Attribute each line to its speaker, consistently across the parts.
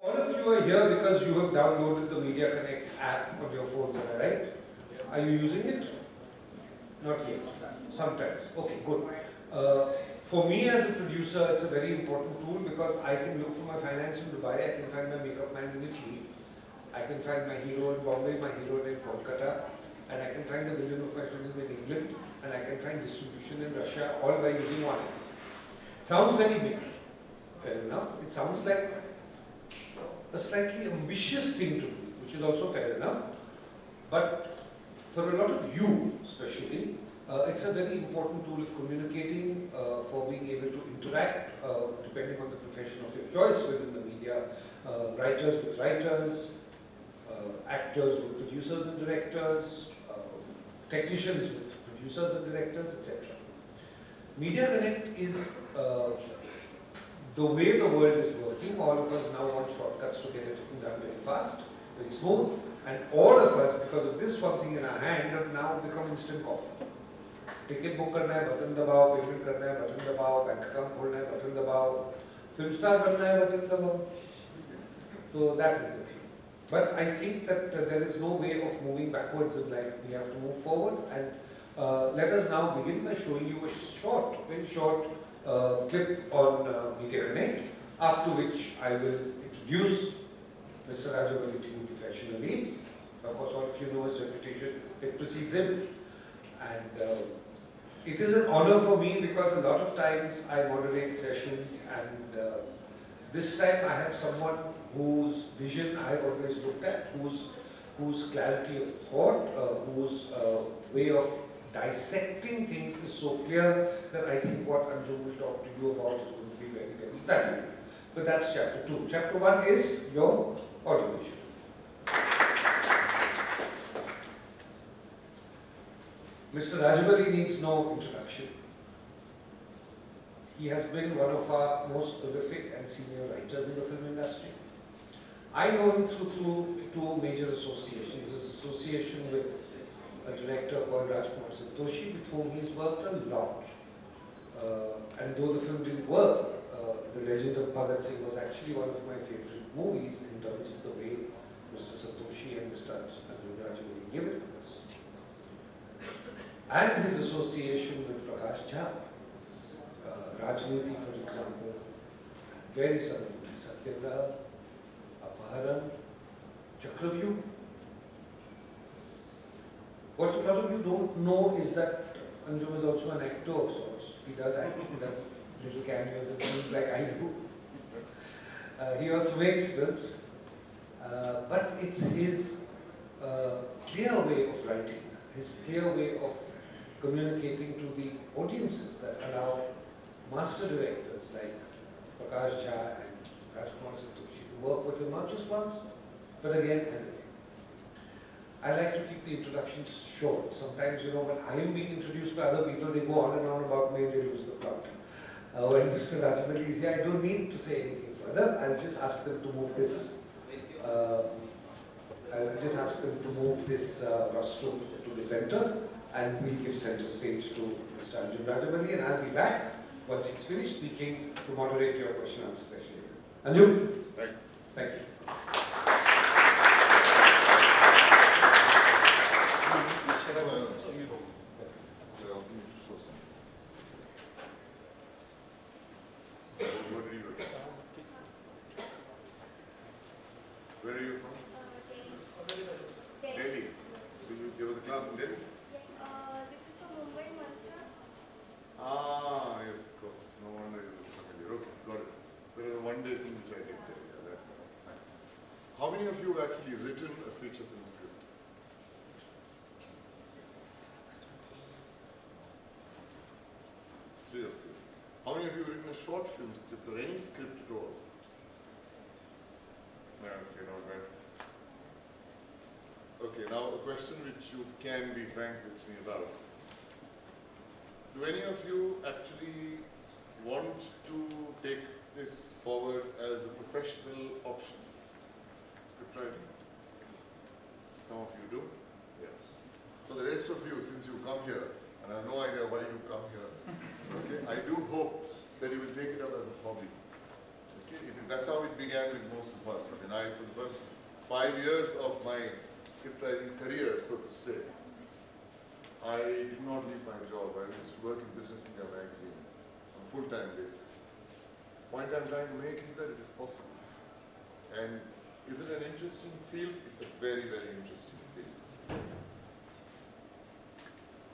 Speaker 1: All of you are here because you have downloaded the Media Connect app on your phones, am I right? Are you using it? Not yet. Sometimes. Okay, good. For me as a producer, it's a very important tool because I can look for my finance in Dubai, I can find my makeup man in Italy, I can find my hero in Bombay, my hero in Kolkata, and I can find the villain of my film in England, and I can find distribution in Russia, all by using one app. Sounds very big. Fair enough. It sounds like a slightly ambitious thing to do, which is also fair enough. But for a lot of you, especially, it's a very important tool of communicating, for being able to interact, depending on the profession of your choice within the media, writers with writers, actors with producers and directors, technicians with producers and directors, etc. Media Connect is the way the world is working. All of us now want shortcuts to get everything done very fast, very smooth, and all of us, because of this one thing in our hand, have now become instant coffee. Ticket book करना है button दबाओ, payment करना है button दबाओ, bank account खोलना है button दबाओ, film star बनना है बटन दबाओ. So that is the thing. But I think that there is no way of moving backwards in life. We have to move forward, and let us now begin by showing you a short, very short clip on Media Connect, after which I will introduce Mr. Rajabali to you professionally. Of course, all of you know his reputation, it precedes him. And it is an honor for me because a lot of times I moderate sessions, and this time I have someone whose vision I have always looked at, whose clarity of thought, whose way of dissecting things is so clear that I think what Anjum will talk to you about is going to be very, very valuable. But that's chapter 2. Chapter 1 is your audiovisual. Mr. Rajabali needs no introduction. He has been one of our most prolific and senior writers in the film industry. I know him through two major associations. His association with a director called Rajkumar Santoshi, with whom he's worked a lot. And though the film didn't work, The Legend of Bhagat Singh was actually one of my favorite movies in terms of the way Mr. Santoshi and Mr. Anjum Rajabali gave it to us. And his association with Prakash Jha, Raajneeti, for example, various other movies, Satyagraha, Apaharan, Chakravyuh. What a lot of you don't know is that Anjum is also an actor of sorts. He does act, he does little cameos and things like I do. He also makes films, but it's his clear way of writing, his clear way of communicating to the audiences that allow master directors like Prakash Jha and Rajkumar Santoshi to work with him not just once, but again and again. I like to keep the introductions short. Sometimes, when I am being introduced by other people, they go on and on about me and they lose the plot. When Mr. Rajabali is here, I don't need to say anything further. I'll just ask them to move this. Rostrum to the center, and we'll give center stage to Mr. Anjum Rajabali, and I'll be back once he's finished speaking to moderate your question answer session. Anjum?
Speaker 2: Right.
Speaker 1: Thank you.
Speaker 2: Where are you from? Delhi. Did you give us a class in Delhi?
Speaker 3: Yes, this is from Mumbai, Mantra.
Speaker 2: Ah, yes, of course. No wonder you're familiar. Okay, got it. There is a one-day thing which I did tell you. That's fine. How many of you have actually written a feature film script? Three of you. How many of you have written a short film script or any script at all? No, okay, not bad. Okay, now a question which you can be frank with me about. Do any of you actually want to take this forward as a professional option? Script writing? Some of you do? Yes. For the rest of you, since you come here, and I have no idea why you come here, okay, I do hope that you will take it up as a hobby. Okay? That's how it began with most of us. I mean, for the first 5 years of my scriptwriting career, so to say, I did not leave my job. I used to work in Business India magazine on a full-time basis. Point I'm trying to make is that it is possible. And is it an interesting field? It's a very, very interesting field.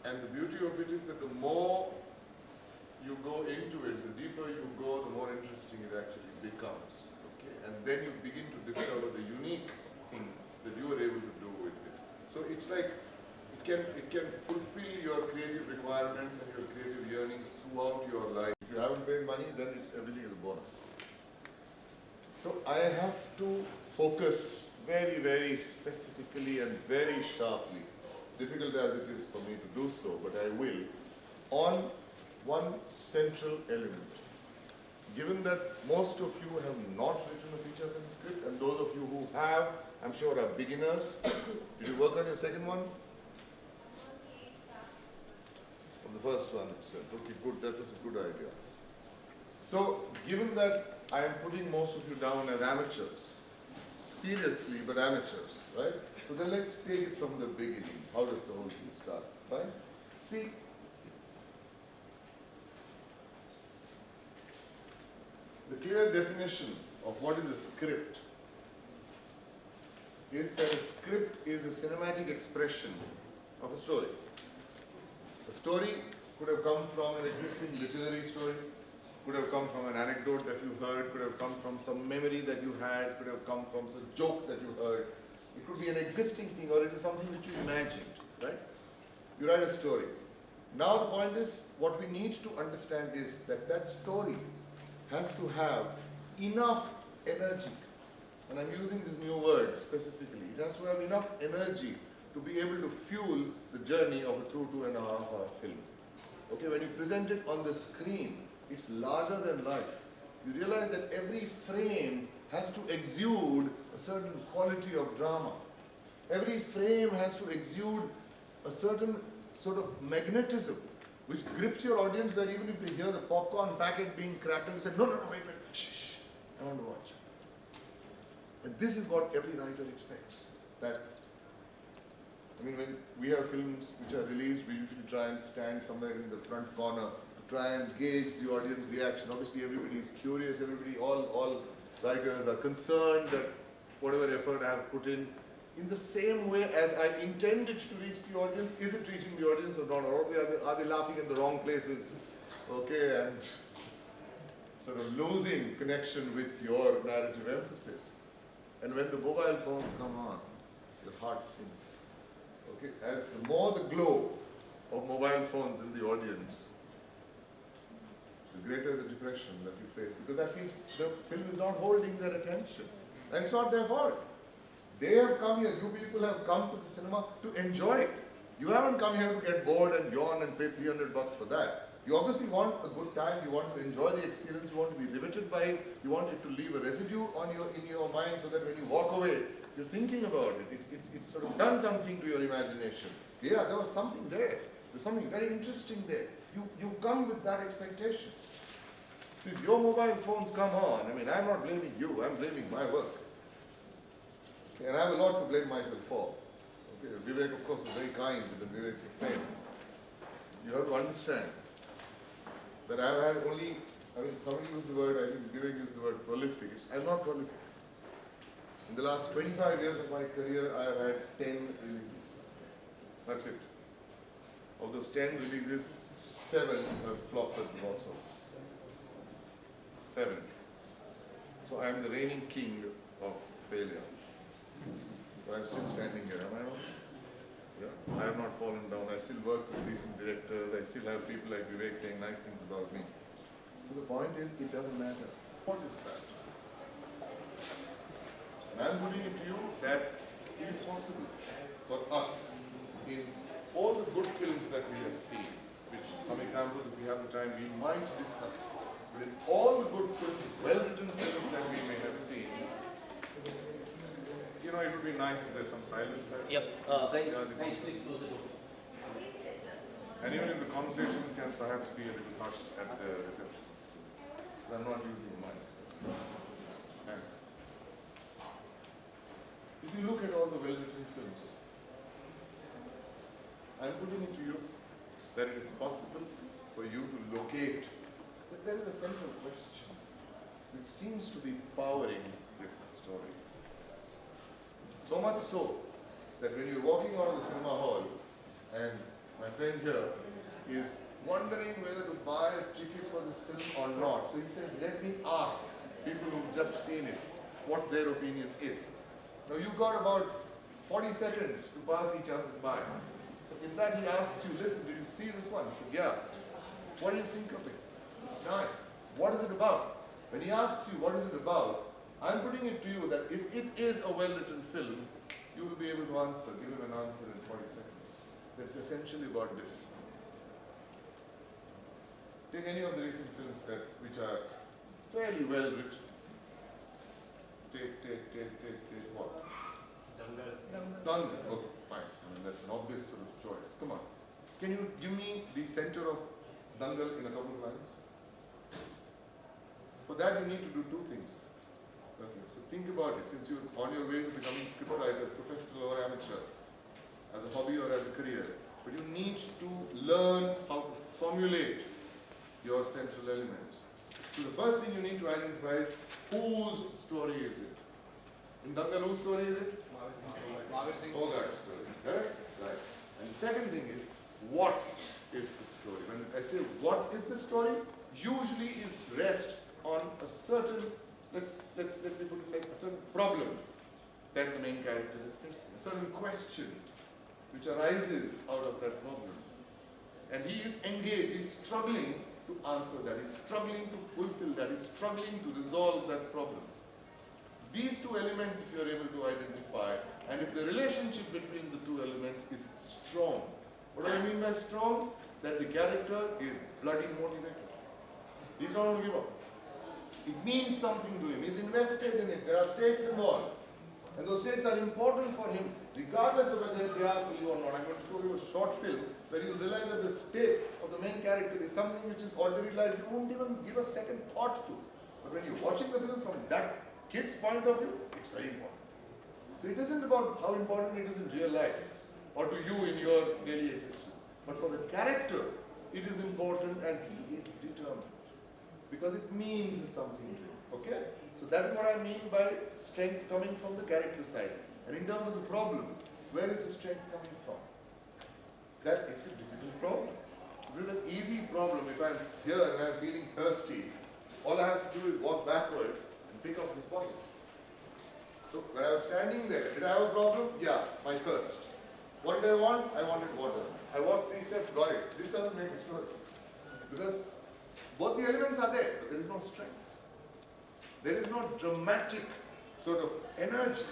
Speaker 2: And the beauty of it is that the more you go into it, the deeper you go, the more interesting it actually becomes. Okay? And then you begin to discover the unique thing that you are able to do with it. So it's like it can fulfill your creative requirements and your creative yearnings throughout your life. If you haven't paid money, then everything is a bonus. So I have to focus very, very specifically and very sharply, difficult as it is for me to do so, but I will, on one central element. Given that most of you have not written a feature film script, and those of you who have, I'm sure are beginners. Did you work on your second one? On the first one itself. Okay, good, that was a good idea. So, given that I am putting most of you down as amateurs, seriously, but amateurs, right? So then let's take it from the beginning. How does the whole thing start, right? See, the clear definition of what is a script is that a script is a cinematic expression of a story. A story could have come from an existing literary story, could have come from an anecdote that you heard, could have come from some memory that you had, could have come from some joke that you heard. It could be an existing thing, or it is something which you imagined, right? You write a story. Now the point is, what we need to understand is that that story has to have enough energy, and I'm using this new word specifically. It has to have enough energy to be able to fuel the journey of a 2.5 hour film. Okay, when you present it on the screen, it's larger than life. You realize that every frame has to exude a certain quality of drama. Every frame has to exude a certain sort of magnetism which grips your audience, that even if they hear the popcorn packet being cracked, they say, no, wait, shh, I want to watch. And this is what every writer expects. That, I mean, when we have films which are released, we usually try and stand somewhere in the front corner to try and gauge the audience reaction. Obviously, everybody is curious, all writers are concerned that whatever effort I have put in the same way as I intended to reach the audience, is it reaching the audience or not? Or are they laughing in the wrong places? Okay, and sort of losing connection with your narrative emphasis. And when the mobile phones come on, your heart sinks. Okay, as the more the glow of mobile phones in the audience, the greater the depression that you face, because that means the film is not holding their attention. And it's not their fault. They have come here, you people have come to the cinema to enjoy it. You haven't come here to get bored and yawn and pay $300 for that. You obviously want a good time, you want to enjoy the experience, you want to be riveted by it, you want it to leave a residue in your mind so that when you walk away, you're thinking about it. It's sort of done something to your imagination. Yeah, there was something there. There's something very interesting there. You come with that expectation. So if your mobile phones come on, I mean, I'm not blaming you, I'm blaming my work. Okay, and I have a lot to blame myself for. Okay, Vivek, of course, is very kind with the Vivek's explain. You have to understand that I have only, somebody used the word, I think Vivek used the word prolific. I'm not prolific. In the last 25 years of my career, I have had 10 releases. That's it. Of those 10 releases, 7 have flopped at the box office. 7. So I am the reigning king of failure. But I'm still standing here, am I not? Yeah. I have not fallen down. I still work with decent directors. I still have people like Vivek saying nice things about me. So the point is, it doesn't matter. What is that? And I'm putting it to you that it is possible for us in all the good films that we have seen, which some examples, if we have the time, we might discuss. But in all the good films, well-written films that we may have seen, you know, it would be nice if there's some silence there.
Speaker 4: Yep. Guys, please close the door.
Speaker 2: And even if the conversations can perhaps be a little hushed at the reception. I'm not using the mic. Thanks. If you look at all the well-written films, I'm putting it to you that it is possible for you to locate that there is a central question which seems to be powering this story. So much so that when you're walking out of the cinema hall and my friend here is wondering whether to buy a ticket for this film or not. So he says, let me ask people who've just seen it what their opinion is. Now you've got about 40 seconds to pass each other by. So in that he asks you, listen, did you see this one? He said, yeah. What do you think of it? It's nice. What is it about? When he asks you what is it about, I'm putting it to you that if it is a well-written film, you will be able to answer, give him an answer in 40 seconds. That's essentially about this. Take any of the recent films which are fairly well written. Take what? Dangal. Okay, fine. I mean, that's an obvious sort of choice. Come on. Can you give me the center of Dangal in a couple of lines? For that, you need to do two things. Okay, so think about it. Since you're on your way to becoming scriptwriters, professional or amateur, as a hobby or as a career, but you need to learn how to formulate your central elements. So the first thing you need to identify is whose story is it? In Dangal, whose story is it? Bhagat story. Correct? Right. And the second thing is, what is the story? When I say what is the story, usually it rests on a certain, let me put it like a certain problem that the main character is facing, a certain question which arises out of that problem. And he is engaged, he is struggling to answer that, he is struggling to fulfill that, he is struggling to resolve that problem. These two elements, if you are able to identify, and if the relationship between the two elements is strong. What do I mean by strong? That the character is bloody motivated. He's not going to give up. It means something to him. He's invested in it. There are stakes involved. And those stakes are important for him, regardless of whether they are for you or not. I'm going to show you a short film where you'll realize that the stake of the main character is something which in ordinary life you won't even give a second thought to. But when you're watching the film from that kid's point of view, it's very important. So it isn't about how important it is in real life or to you in your daily existence. But for the character, it is important and he is determined. Because it means something to him. Okay? So that is what I mean by strength coming from the character side. And in terms of the problem, where is the strength coming from? That it's a difficult problem. It is an easy problem. If I'm here and I'm feeling thirsty, all I have to do is walk backwards and pick up this bottle. So when I was standing there, did I have a problem? Yeah, my thirst. What did I want? I wanted water. I walked 3 steps, got it. This doesn't make a story. Because both the elements are there, but there is no strength. There is no dramatic sort of energy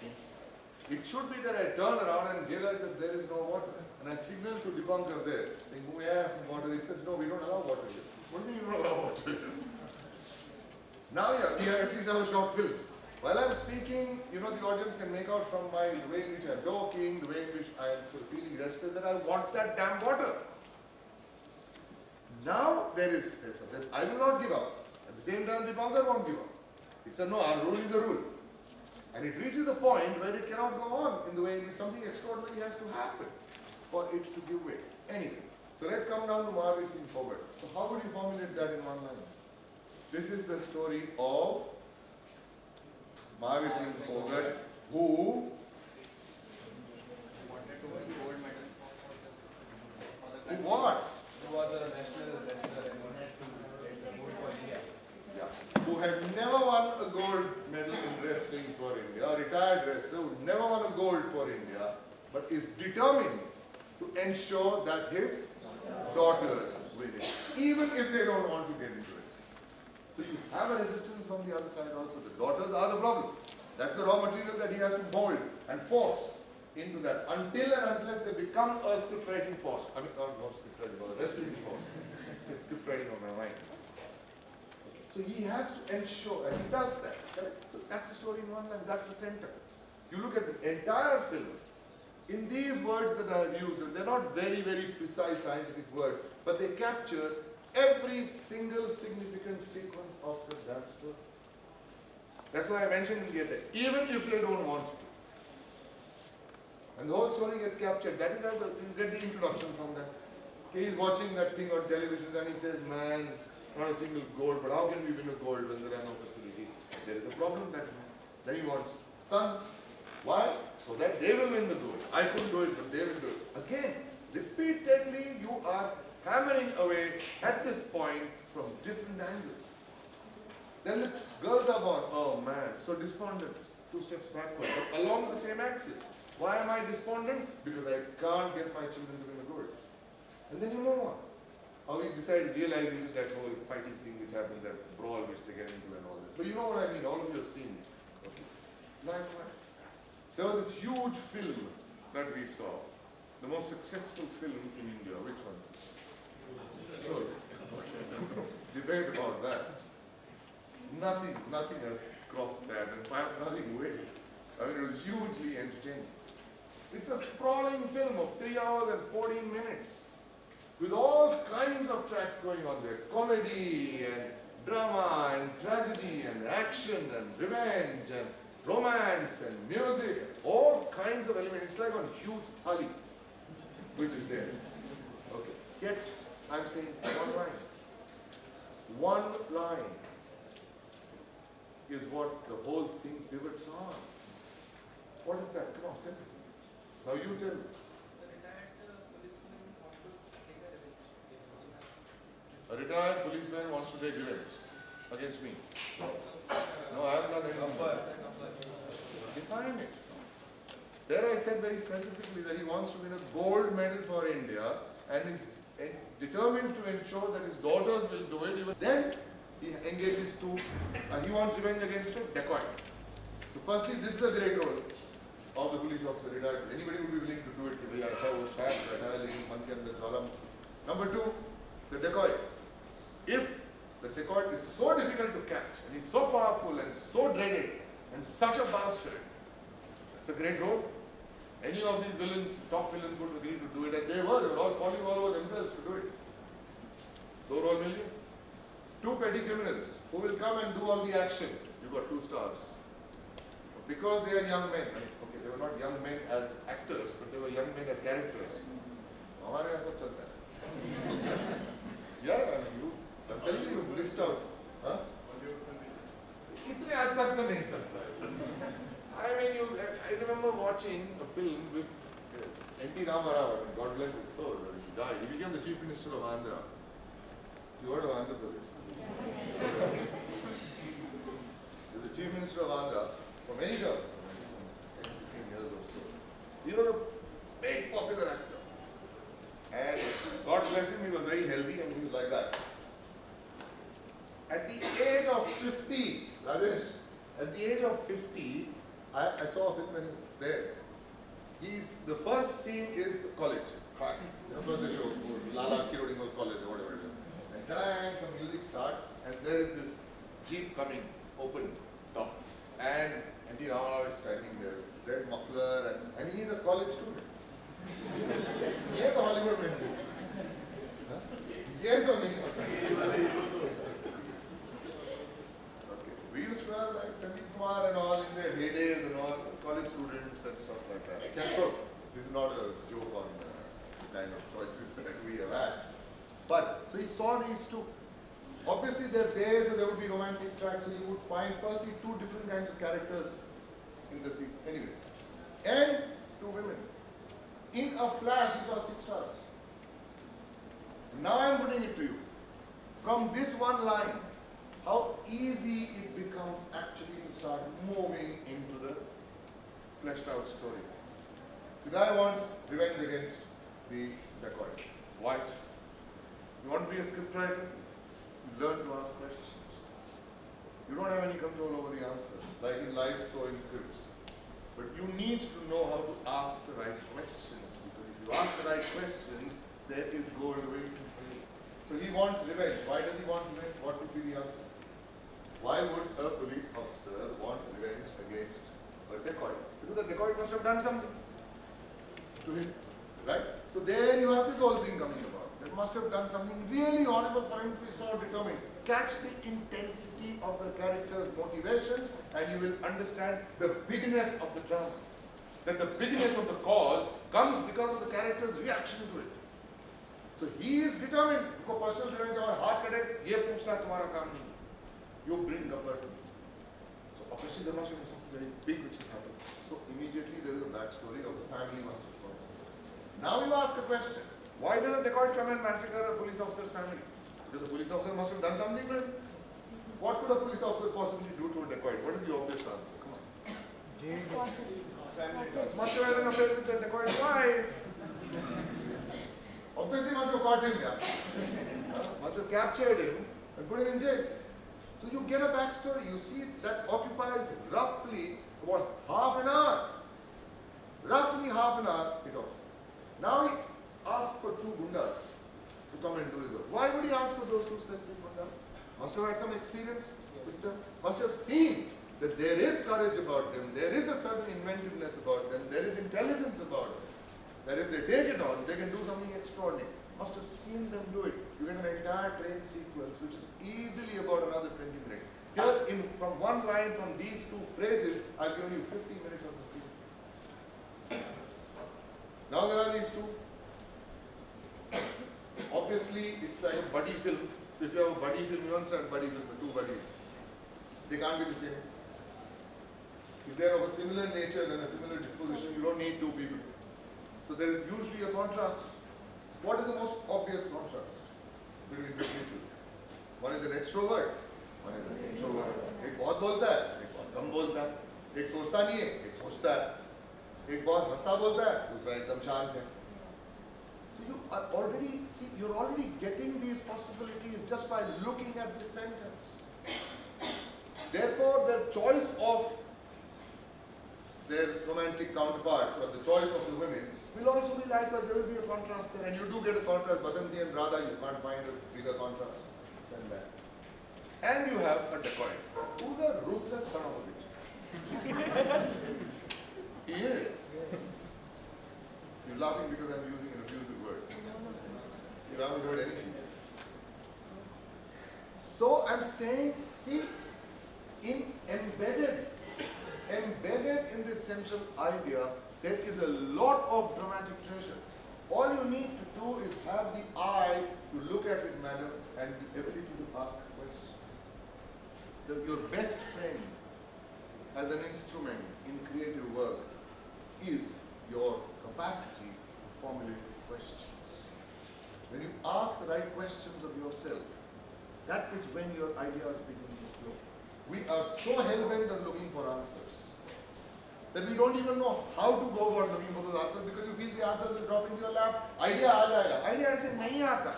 Speaker 2: inside. It should be that I turn around and realize that there is no water. And I signal to Dipankar there, saying, may I have some water? He says, no, we don't allow water here. What do you mean you don't allow water here? Now, yeah, we at least have a short film. While I'm speaking, the audience can make out from the way in which I'm talking, the way in which I'm feeling rested, that I want that damn water. Now there's I will not give up. At the same time, Dipankar won't give up. It's a no, our rule is a rule. And it reaches a point where it cannot go on in the way in which something extraordinary has to happen for it to give way. Anyway, so let's come down to Mahavir Singh forward. So how would you formulate that in one line? This is the story of Mahavir Singh Phogat, who what?
Speaker 5: Who was a national wrestler and wanted to get the gold for India.
Speaker 2: Yeah. Who had never won a gold medal in wrestling for India, a retired wrestler who never won a gold for India, but is determined to ensure that his daughters win it, even if they don't want to get into wrestling. So you have a resistance from the other side also. The daughters are the problem. That's the raw material that he has to mold and force into that until and unless they become a scriptwriting force. I mean, not scriptwriting, but a wrestling force. Scriptwriting on my mind. So he has to ensure, and he does that. Correct? So that's the story in one line, that's the center. You look at the entire film, in these words that I have used, and they're not very, very precise scientific words, but they capture every single significant sequence of the damn story. That's why I mentioned in the other, even if they don't want to. And the whole story gets captured. That is how you get the introduction from that. He is watching that thing on television and he says, man, not a single gold, but how can we win a gold when there are no facilities? There is a problem that then he wants sons. Why? So that they will win the gold. I couldn't do it, but they will do it. Again, repeatedly you are hammering away at this point from different angles. Then the girls are born. Oh man, so despondent. 2 steps backward, but along the same axis. Why am I despondent? Because I can't get my children to win the gold. And then you know what? How we decide realizing that whole fighting thing which happens, that brawl which they get into and all that. But you know what I mean, all of you have seen it. Okay. Likewise. There was this huge film that we saw. The most successful film in India. Which one? Sure. Debate about that. Nothing has crossed that, and perhaps nothing will. I mean, it was hugely entertaining. It's a sprawling film of 3 hours and 14 minutes. With all kinds of tracks going on there. Comedy and drama and tragedy and action and revenge and romance and music. All kinds of elements. It's like a huge thali which is there. Okay. Yet, I'm saying one line. One line is what the whole thing pivots on. What is that? Come on, tell me. Now you tell me. A retired policeman wants to take revenge against me. No, I have not anything. Define it. There I said very specifically that he wants to win a gold medal for India and is determined to ensure that his daughters will do it. Even then, he engages to, he wants revenge against a dacoit. So firstly, this is a great role of the police officer retired. Anybody would be willing to do it today. I saw the Ghulam. Number 2, the dacoit. If the dacoit is so difficult to catch and he's so powerful and so dreaded and such a bastard, it's a great role. Any of these villains, top villains would agree to do it, and they were all falling all over themselves to do it. So roll million. 2 petty criminals who will come and do all the action. You got 2 stars. Because they are young men. Okay, they were not young men as actors, but they were young men as characters. हमारे यहाँ सब चलता है. Yeah, I mean, I'm telling you, list out. Huh? इतने हद तक तो नहीं चलता है. I mean, I remember watching a film with N.T. Ramarao, God bless his soul, he died. He became the Chief Minister of Andhra. You heard of Andhra Pradesh? He's the Chief Minister of Andhra for many terms, 10, 15 years or so. He was a big popular actor. And God bless him, he was very healthy and he was like that. At the age of 50, Rajesh, at the age of 50, I saw a film there. The first scene is the college. First they show Lala Kirodimal College or whatever it is. And then some music starts and there is this jeep coming, open top. And N.T. Ramarao is standing there, red muffler, and he is a college student. He is a Hollywood man. He is a we used to have like Sandeep Kumar and all in their heydays and all, college students and stuff like that. Okay, so this is not a joke on the kind of choices that we have had. But, so he saw these 2. Obviously there are days so there would be romantic tracks, so you would find firstly 2 different kinds of characters in the thing. Anyway. And 2 women. In a flash he saw 6 stars. Now I am putting it to you. From this one line, how easy it becomes actually to start moving into the fleshed out story. The guy wants revenge against the dacoit. White. You want to be a scriptwriter? You learn to ask questions. You don't have any control over the answers, like in life, so in scripts. But you need to know how to ask the right questions, because if you ask the right questions, there is gold waiting for you. So he wants revenge. Why does he want revenge? What would be the answer? Why would a police officer want revenge against a dacoit? Because the dacoit must have done something to him. Right? So there you have this whole thing coming about. That must have done something really horrible for him to be so determined. Catch the intensity of the character's motivations and you will understand the bigness of the drama. That the bigness of the cause comes because of the character's reaction to it. So he is determined. Because personal revenge or heart attack, ye puchna tumhara kaam nahi. You bring the burden. So obviously there must have been something very big which has happened. So immediately there is a backstory of the family must have gone. Now you ask a question. Why does a dacoit come and massacre a police officer's family? Because the police officer must have done something to him. What could a police officer possibly do to a dacoit? What is the obvious answer? Come on. Must have had an affair with the dacoit's wife. Obviously must have caught him, yeah. Must have captured him and put him in jail. So you get a backstory. You see that occupies roughly about half an hour. Roughly half an hour it occupies. Now he asks for two gundas to come and do his work. Why would he ask for those two specific gundas? Must have had some experience with them. Must have seen that there is courage about them, there is a certain inventiveness about them, there is intelligence about them. That if they take it on, they can do something extraordinary. Must have seen them do it. You get an entire train sequence which is easily about another 20 minutes. Here, from one line from these two phrases, I've given you 50 minutes of the screen. Now there are these two. Obviously, it's like a buddy film. So if you have a buddy film, you understand buddy film with two buddies. They can't be the same. If they are of a similar nature and a similar disposition, you don't need two people. So there is usually a contrast. What is the most obvious contrast between two people? One is an extrovert, one is an introvert. एक बहुत बोलता है, एक बहुत कम बोलता है. एक सोचता नहीं है, एक सोचता है. एक बहुत हंसता बोलता है, दूसरा एकदम शांत है. So you're already getting these possibilities just by looking at this sentence. Therefore, the choice of their romantic counterparts or the choice of the women will also be likewise. There will be a contrast there, and you do get a contrast. Basanti and Radha, you can't find a bigger contrast than that. And you have a dacoit, who's a ruthless son of a bitch. He is. You're laughing because I'm using an abusive word. You haven't heard anything. So I'm saying, see, embedded in this central idea, there is a lot of dramatic treasure. All you need to do is have the eye to look at it, madam, and the ability to ask questions. Your best friend as an instrument in creative work is your capacity to formulate questions. When you ask the right questions of yourself, that is when your ideas begin to flow. We are so hell-bent on looking for answers that we don't even know how to go about looking for those answers because you feel the answers will drop into your lap. Idea आ जाएगा. Idea ऐसे नहीं आता.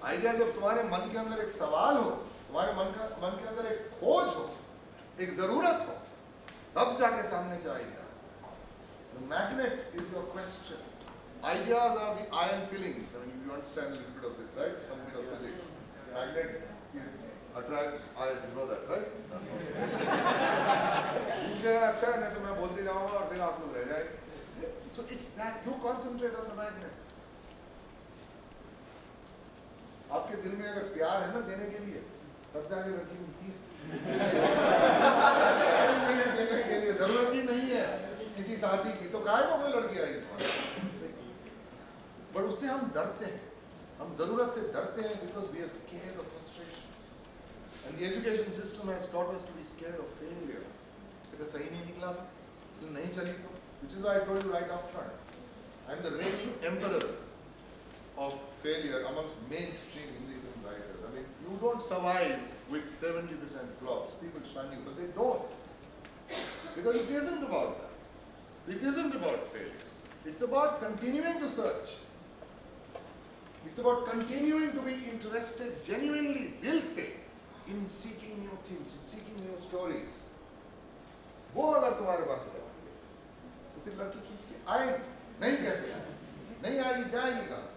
Speaker 2: Idea जब तुम्हारे मन के अंदर एक सवाल हो, तुम्हारे मन के अंदर एक खोज हो, एक जरूरत हो, तब जाके सामने से idea. The magnet is your question. Ideas are the iron fillings. I mean, you understand a little bit of this, right? Some bit of physics. Magnet attracts iron. You know that, right? अच्छा है नहीं तो मैं बोलते जाऊँगा और फिर आप लोग रह जाएंगे. So it's that you concentrate on the magnet. आपके दिल में अगर प्यार है ना देने के लिए, तब जाके लड़की मिलती है. देने के लिए जरूरत ही नहीं है किसी साथी की, तो काहे को कोई लड़की आई? बट उससे हम डरते हैं. हम जरूरत से डरते हैं because we are scared of frustration. And the education system has taught us to be scared of failure. Because सही नहीं निकला तो, नहीं चली तो, which is why I told you right up front. I am the reigning emperor of failure amongst mainstream Hindi film writers. I mean, you don't survive with 70% flops. People shun you, but they don't. Because it isn't about that. It isn't about failure. It's about continuing to search. It's about continuing to be interested genuinely, dil se, in seeking new things, in seeking new stories. वो अगर तुम्हारे पास है, तो फिर लड़की खींच के आएगी. नहीं कैसे आएगी? नहीं आएगी, जाएगी कहाँ?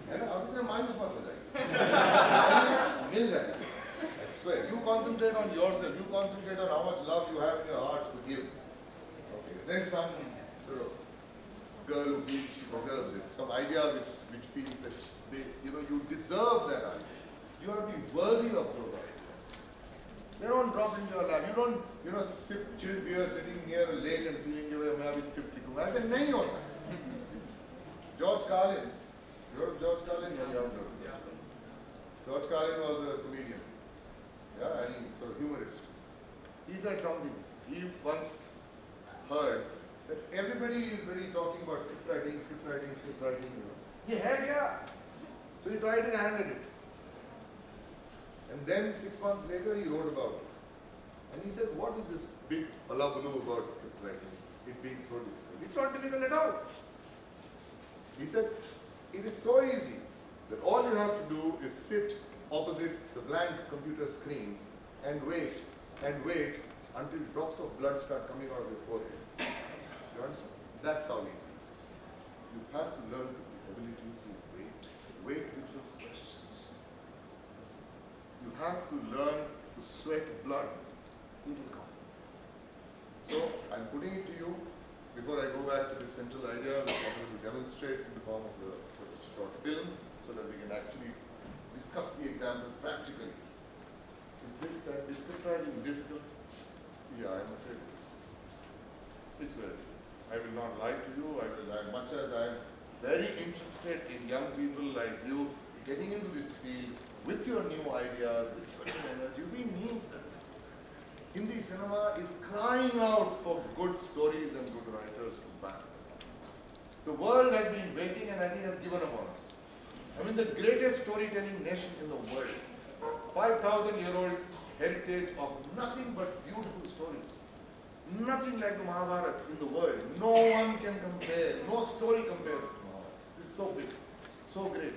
Speaker 2: है ना? अब तो माइनस मत हो जाएगी. मिल जाएगी. So you concentrate on yourself. You concentrate on how much love you have in your heart to give. Okay. Then some sort of girl who feels she deserves it. Some idea which feels that you deserve that idea. You have to be worthy of those ideas. They don't drop into your lap. You don't, sip chill beer sitting near a lake and feeling कि मैं अभी script लिखूंगा. ऐसे नहीं होता. George Carlin, you heard of George Carlin? Yeah, you haven't heard of him. George Carlin was a comedian, and he sort of humorist. He said something. He once heard that everybody is very talking about script writing. He had, So he tried his hand at it. And then 6 months later, he wrote about it. And he said, what is this big hullabaloo about script writing? It being so difficult. It's not difficult at all. He said, it is so easy that all you have to do is sit opposite the blank computer screen and wait until drops of blood start coming out of your forehead. You understand? That's how easy it is. You have to learn the ability to wait. Wait with those questions. You have to learn to sweat blood. It will come. So, I'm putting it to you, before I go back to this central idea, which I'm going to demonstrate in the form of the sort of short film, so that we can actually discuss the example practically. Is script writing difficult? Yeah, I'm afraid it is. It's very difficult. I will not lie to you. As much as I'm very interested in young people like you getting into this field with your new ideas, with your new energy, we need that. Hindi cinema is crying out for good stories and good writers to back. The world has been waiting and I think has given up on us. I mean, the greatest storytelling nation in the world, 5,000-year-old heritage of nothing but beautiful stories. Nothing like the Mahabharata in the world. No one can compare. No story compares with Mahabharata. This is so big, so great.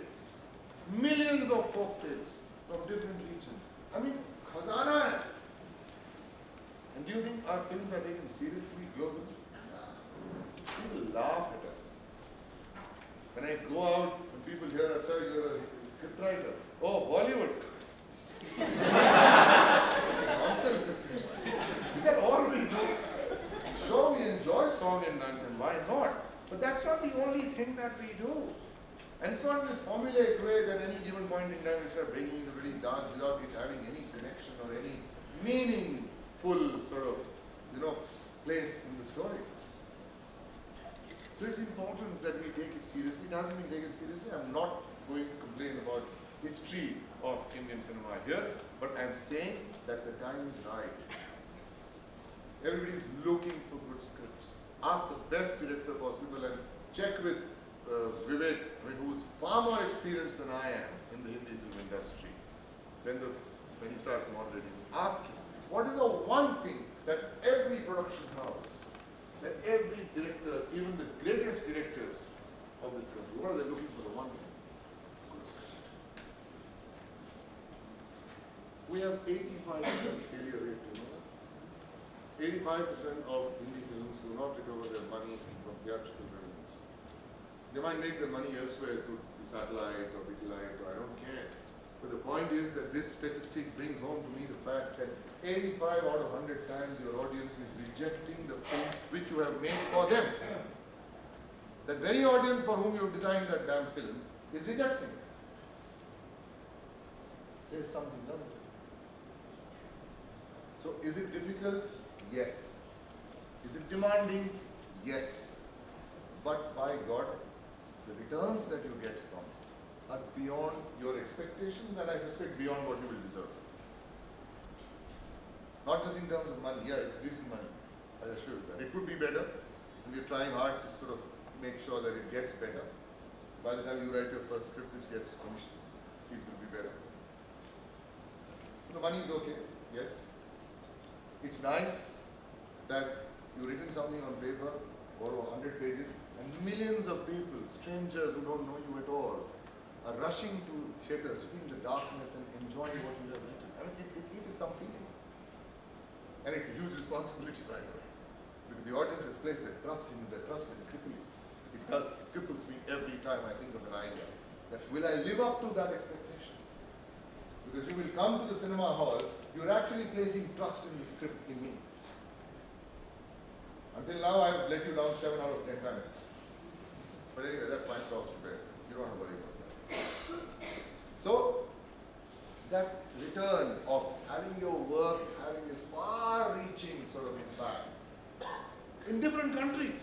Speaker 2: Millions of folk tales from different regions. I mean, khazana hai. And do you think our films are taken seriously globally? People laugh at us. When I go out and people hear, Acha, you're a scriptwriter. Oh, Bollywood. Nonsense, isn't it? Is that all we do? Sure, we enjoy song and dance, and why not? But that's not the only thing that we do. And so in this formulaic way that any given point in time we start breaking into really dance without it having any connection or any meaningful sort of, place in the story. So it's important that we take it seriously. It hasn't been taken seriously. I'm not going to complain about history of Indian cinema here, but I'm saying that the time is right. Everybody is looking for good scripts. Ask the best director possible and check with Vivek, who is far more experienced than I am in the Hindi film industry. When he starts moderating, ask him, what is the one thing that every production house, that every director, even the greatest directors of this country, what are they looking for? The one thing? Good script. We have 85% failure rate, 85% of Hindi films do not recover their money from theatrical revenues. They might make their money elsewhere through satellite or Vidlight, or I don't care. But the point is that this statistic brings home to me the fact that 85 out of 100 times your audience is rejecting the film which you have made for them. That very audience for whom you have designed that damn film is rejecting it. Says something, doesn't it? So is it difficult? Yes. Is it demanding? Yes. But by God, the returns that you get from it are beyond your expectations and I suspect beyond what you will deserve. Not just in terms of money. Yeah, it's decent money. I assure you that. It could be better and we're trying hard to sort of make sure that it gets better. By the time you write your first script which gets commissioned, it will be better. So the money is okay, yes. It's nice that you've written something on paper over 100 pages and millions of people, strangers who don't know you at all, are rushing to theatre, sitting in the darkness and enjoying what you have written. I mean, it is some feeling. And it's a huge responsibility, by the way. Because the audience has placed their trust in you, their trust will cripple you. It does, it cripples me every time I think of an idea. That will I live up to that expectation? Because you will come to the cinema hall, you're actually placing trust in the script in me. Until now, I've let you down 7 out of 10 times. But anyway, that's my cross to bear. You don't have to worry about that.
Speaker 6: So that return of having your work having this far-reaching sort of impact in different countries.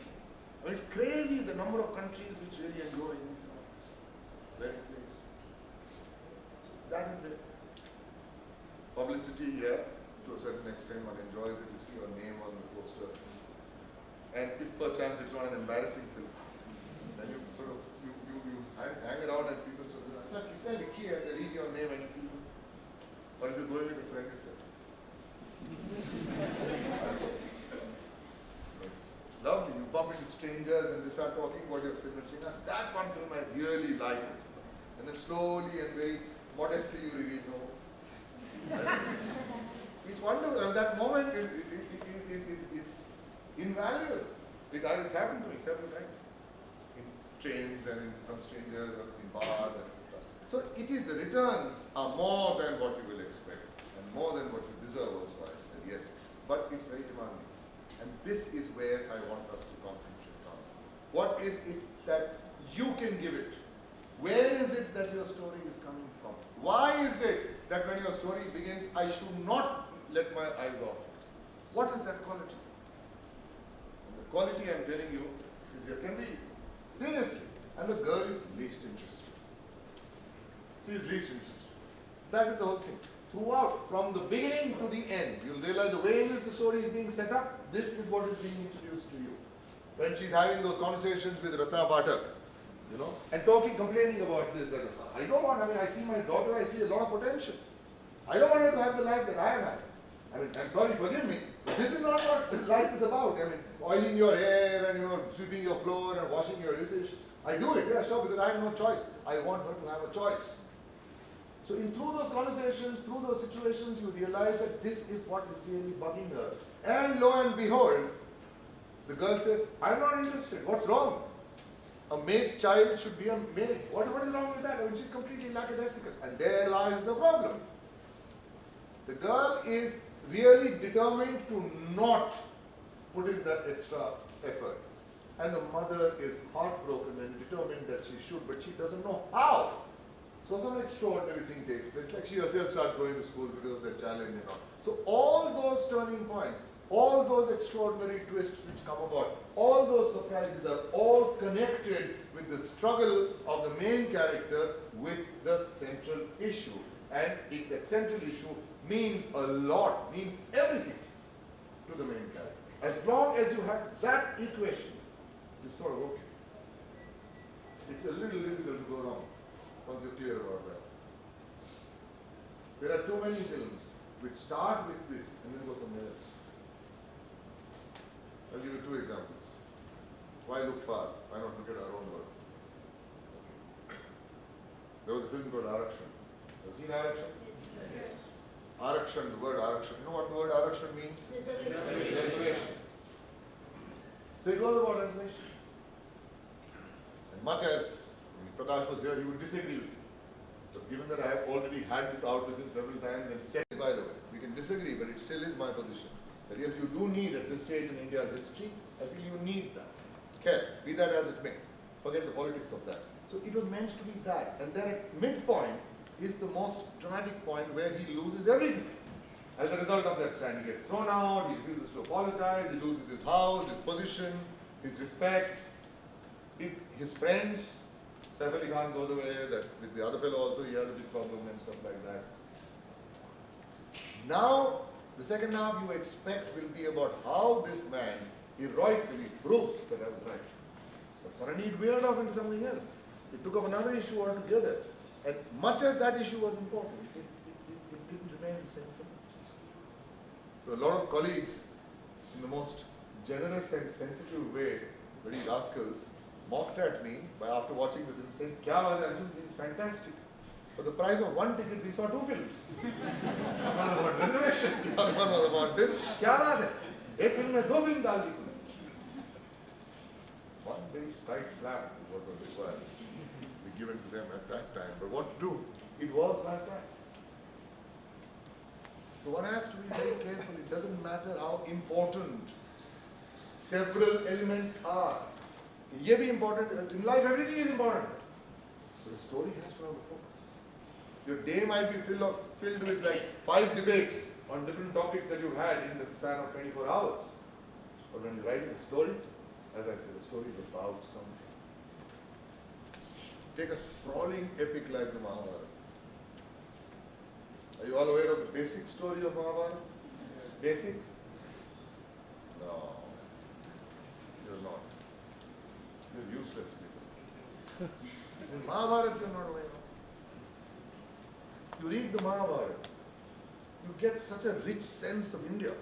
Speaker 6: I mean, it's crazy the number of countries which really enjoy Hindi cinema. Very place. So that is the publicity here. To a certain extent, one enjoys it. You see your name on the poster. And if perchance it's not an embarrassing film, then you sort of you hang around and people sort of acha kisne likhi hai, they read your name and people, or if you go with a friend yourself. Lovely, you bump into strangers and they start talking about your film and saying, that one film I really liked. And then slowly and very modestly you reveal, no. It's wonderful, and that moment is invaluable. It's happened to me several times. In trains and from strangers or in bars, etc. So it is, the returns are more than what you will expect and more than what you deserve also, I said, yes. But it's very demanding. And this is where I want us to concentrate on. What is it that you can give it? Where is it that your story is coming from? Why is it that when your story begins, I should not let my eyes off? What is that quality? And the quality I'm telling you is you can be seriously. And the girl is least interested. She is least interested. That is the whole thing. Throughout, from the beginning to the end, you'll realize the way in which the story is being set up, this is what is being introduced to you. When she's having those conversations with Ratna Pathak, you know, and complaining about this, that I don't want, I see my daughter, I see a lot of potential. I don't want her to have the life that I am having. I'm sorry, forgive me. This is not what life is about. Oiling your hair and, sweeping your floor and washing your dishes. I do it, yeah, sure, because I have no choice. I want her to have a choice. So through those conversations, through those situations, you realize that this is what is really bugging her. And lo and behold, the girl said, I'm not interested. What's wrong? A maid's child should be a maid. What is wrong with that? She's completely lackadaisical. And there lies the problem. The girl is really determined to not put in that extra effort. And the mother is heartbroken and determined that she should, but she doesn't know how. So some extraordinary thing takes place, like she herself starts going to school because of that challenge and all. So all those turning points, all those extraordinary twists which come about, all those surprises are all connected with the struggle of the main character with the central issue. And that central issue means a lot, means everything to the main character. As long as you have that equation, it's sort of okay. It's a little difficult to go wrong once you're clear about that. There are too many films which start with this and then go somewhere else. I'll give you two examples. Why look far? Why not look at our own world? There was a film called Arakshan. Have you seen Arakshan?
Speaker 3: Yes.
Speaker 6: Arakshan, the word Arakshan. You know what the word Arakshan means? Reservation. So it was about reservation. And much as Prakash was here, he would disagree with me. But given that I have already had this out with him several times and said, by the way, we can disagree, but it still is my position. That yes, you do need at this stage in India's history, I feel you need that. Okay, be that as it may. Forget the politics of that. So it was meant to be that. And then at midpoint is the most dramatic point where he loses everything. As a result of that stand, he gets thrown out, he refuses to apologize, he loses his house, his position, his respect, his friends. Saif Ali Khan goes away, that with the other fellow also he has a big problem and stuff like that. Now, the second half you expect will be about how this man heroically proves that I was right. But suddenly it veered off into something else. It took up another issue altogether. And much as that issue was important, it didn't remain sensible. So a lot of colleagues, in the most generous and sensitive way, very rascals, mocked at me by after watching the film, saying, "Kya baat hai, Anjum, this is fantastic. For the price of one ticket, we saw two films. One was about reservation, the other one was about this. Kya baat hai? Ek film mein do film dal di tumne." One very tight slap is what was required to be given to them at that time. But what to do? It was like that. So one has to be very careful. It doesn't matter how important several elements are. Ye bhi important. In life, everything is important. But the story has to have a focus. Your day might be filled with like 5 debates on different topics that you've had in the span of 24 hours. But when you're writing a story, as I said, the story is about something. Take a sprawling epic like the Mahabharata. Are you all aware of the basic story of Mahabharata? Basic? No. You're not. You're useless people. In Mahabharata you're not aware of. You read the Mahabharata, you get such a rich sense of India.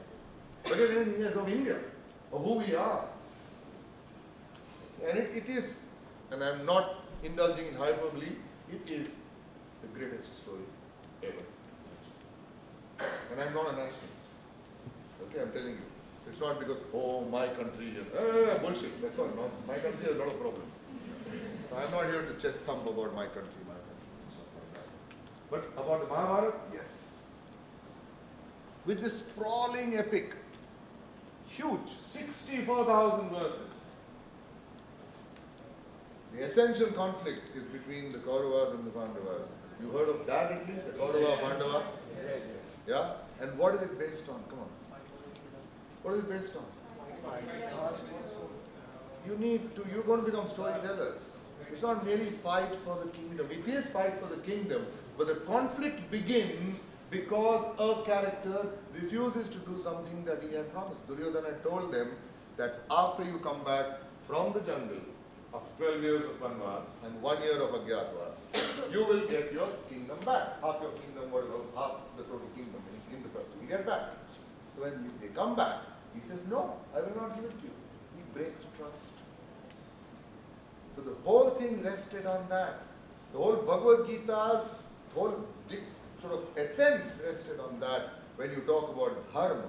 Speaker 6: Better than anything else, of India, of who we are. And it is, and I'm not indulging in hyperbole, it is the greatest story ever. And I'm not a nationalist. Okay, I'm telling you. It's not because, oh, my country, bullshit, that's all nonsense. My country has a lot of problems. I'm not here to chest thump about my country. But about the Mahabharata, yes. With this sprawling epic, huge, 64,000 verses. The essential conflict is between the Kauravas and the Pandavas. You heard of that at least? The Kaurava, Pandava?
Speaker 5: Yes.
Speaker 6: Yeah? And what is it based on? Come on. What is it based on? You're going to become storytellers. It's not merely fight for the kingdom. It is fight for the kingdom, but the conflict begins because a character refuses to do something that he had promised. Duryodhana told them that after you come back from the jungle, after 12 years of Vanvas and 1 year of Agyatvas, you will get your kingdom back. Half your kingdom, half the total kingdom in the first, you will get back. So when they come back, he says, no, I will not give it to you. He breaks trust. So the whole thing rested on that. The whole Bhagavad Gita's whole sort of essence rested on that when you talk about dharma.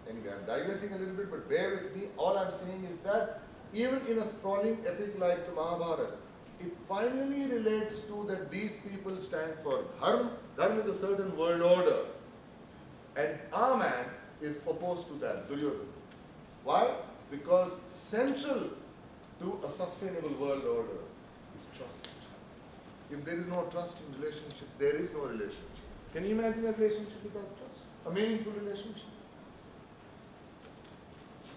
Speaker 6: Anyway, I'm digressing a little bit, but bear with me. All I'm saying is that even in a sprawling epic like the Mahabharata, it finally relates to that these people stand for dharma. Dharma is a certain world order. And our man is opposed to that, Duryodhana. Why? Because central to a sustainable world order is trust. If there is no trust in relationship, there is no relationship. Can you imagine a relationship without trust? A meaningful relationship?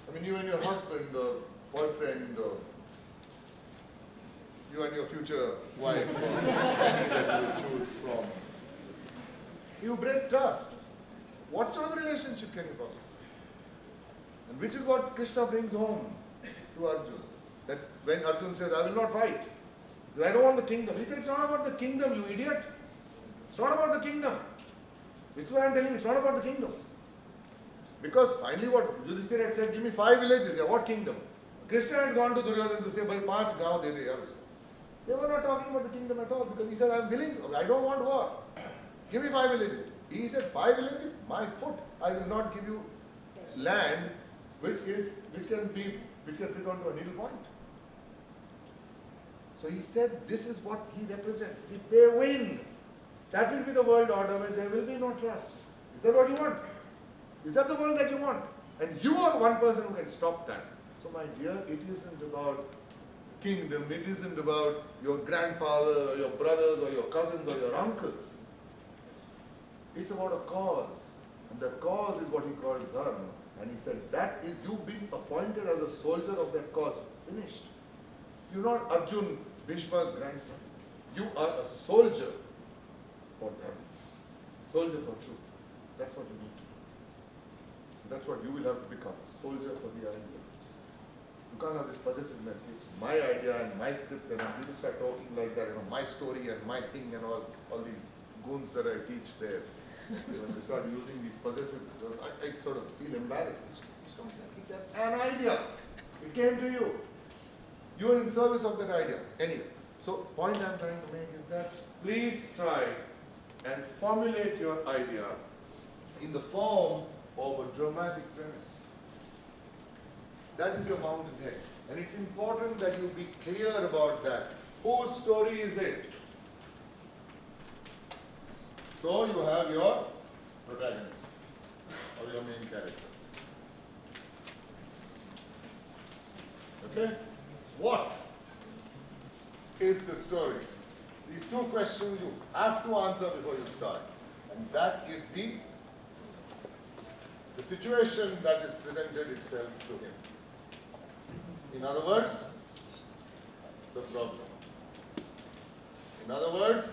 Speaker 6: I mean, you and your husband or boyfriend or you and your future wife or any that you choose from. You break trust. What sort of relationship can you possibly? And which is what Krishna brings home to Arjuna. That when Arjuna says, I will not fight. I don't want the kingdom. He said, it's not about the kingdom, you idiot. It's not about the kingdom. Which is why I'm telling you, it's not about the kingdom. Because finally what Yudhishthira had said, give me 5 villages. Yeah, what kingdom? Krishna had gone to Duryodhana to say, bhai 5 gaon de de. They were not talking about the kingdom at all because he said, I'm willing, I don't want war. Give me 5 villages. He said, 5 villages? My foot. I will not give you land which can fit onto a needle point. So he said, this is what he represents. If they win, that will be the world order where there will be no trust. Is that what you want? Is that the world that you want? And you are one person who can stop that. So my dear, it isn't about kingdom, it isn't about your grandfather or your brothers or your cousins or your uncles. It's about a cause. And that cause is what he called dharma. And he said, that is you being appointed as a soldier of that cause. Finished. You're not Arjun, Bhishma's grandson. You are a soldier for dharma. Soldier for truth. That's what you need to do. That's what you will have to become. A soldier for the idea. You can't have this possessiveness. It's my idea and my script, and when people start talking like that, my story and my thing and all these goons that I teach there. When they start using these possessive terms, I sort of feel embarrassed. It's an idea. It came to you. You are in service of that idea. Anyway, so point I'm trying to make is that please try and formulate your idea in the form of a dramatic premise. That is your fountainhead. And it's important that you be clear about that. Whose story is it? So you have your protagonist or your main character. Okay? What is the story?
Speaker 2: These two questions you have to answer before you start. And that is the situation that is presented itself to him. In other words, the problem. In other words,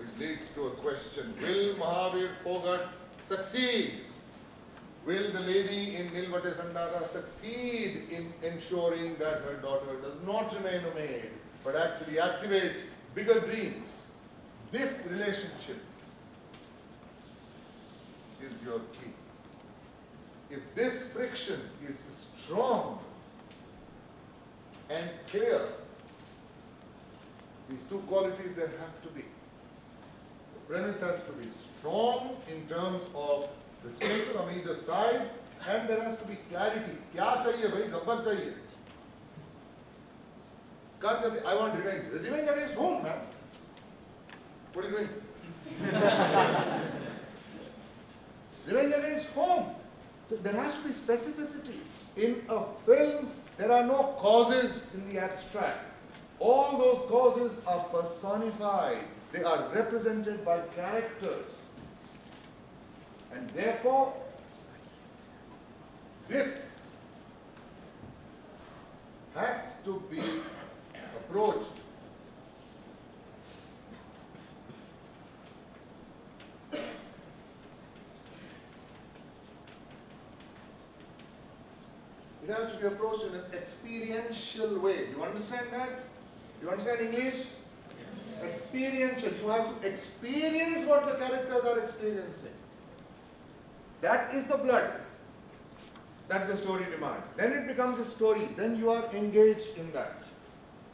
Speaker 2: it leads to a question. Will Mahavir Phogat succeed? Will the lady in Nilvate Sandara succeed in ensuring that her daughter does not remain a maid, but actually activates bigger dreams? This relationship is your key. If this friction is strong and clear, these two qualities there have to be. The premise has to be strong in terms of the stakes on either side, and there has to be clarity. Kya chahiye bhai? Gabbar chahiye. Can't just say, I want revenge. Revenge against whom, man? What are you doing? Revenge against whom? So there has to be specificity. In a film, there are no causes in the abstract. All those causes are personified. They are represented by characters. And therefore, this has to be approached in an experiential way. You understand that? You understand English? Experiential. You have to experience what the characters are experiencing. That is the blood that the story demands. Then it becomes a story. Then you are engaged in that.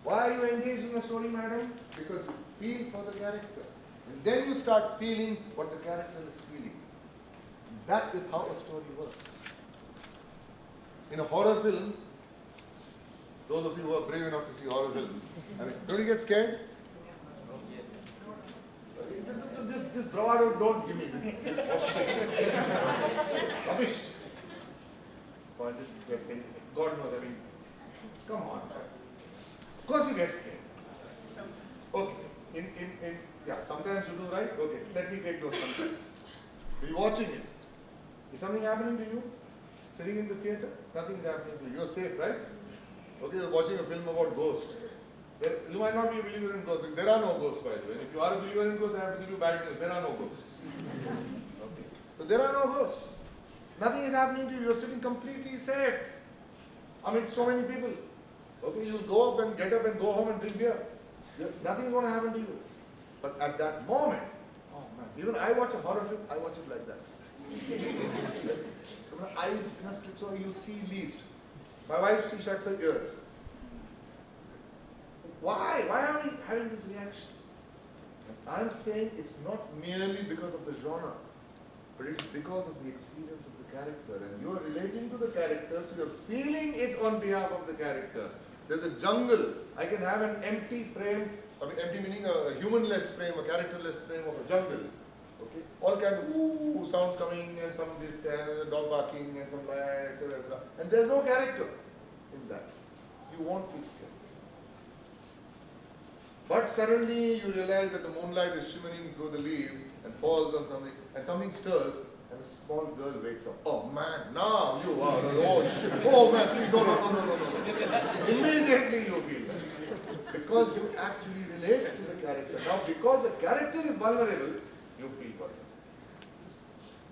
Speaker 2: Why are you engaged in the story, madam? Because you feel for the character. And then you start feeling what the character is feeling. That is how a story works. In a horror film, those of you who are brave enough to see horror films, don't you get scared? This bravado, don't give me this. Rubbish. God knows, come on. Of course you get scared. Okay. Yeah, sometimes you do, right? Okay, let me take those sometimes. You're watching it. Is something happening to you? Sitting in the theatre? Nothing is happening to you. You're safe, right? Okay, you're watching a film about ghosts. You might not be a believer in ghosts. There are no ghosts, by the way. And if you are a believer in ghosts, I have to give you bad news. There are no ghosts. Okay. So there are no ghosts. Nothing is happening to you. You're sitting completely safe amidst so many people. Okay, you'll go up and get up and go home and drink beer. Nothing is going to happen to you. But at that moment, oh man, even I watch a horror film, I watch it like that. Eyes must so you see least. My wife, she shuts her ears. Why? Why are we having this reaction? I'm saying it's not merely because of the genre, but it's because of the experience of the character. And you are relating to the character, so you're feeling it on behalf of the character. There's a jungle. I can have an empty frame, empty meaning a humanless frame, a characterless frame of a jungle. Okay, all kind of sounds coming and some this dog barking and some lights, etc. And there's no character in that. You won't feel scared. But suddenly you realize that the moonlight is shimmering through the leaves and falls on something, and something stirs, and a small girl wakes up. Oh man, now you are, oh shit, oh man, please, no. Immediately you feel that. Because you actually relate to the character. Now because the character is vulnerable, you feel for it.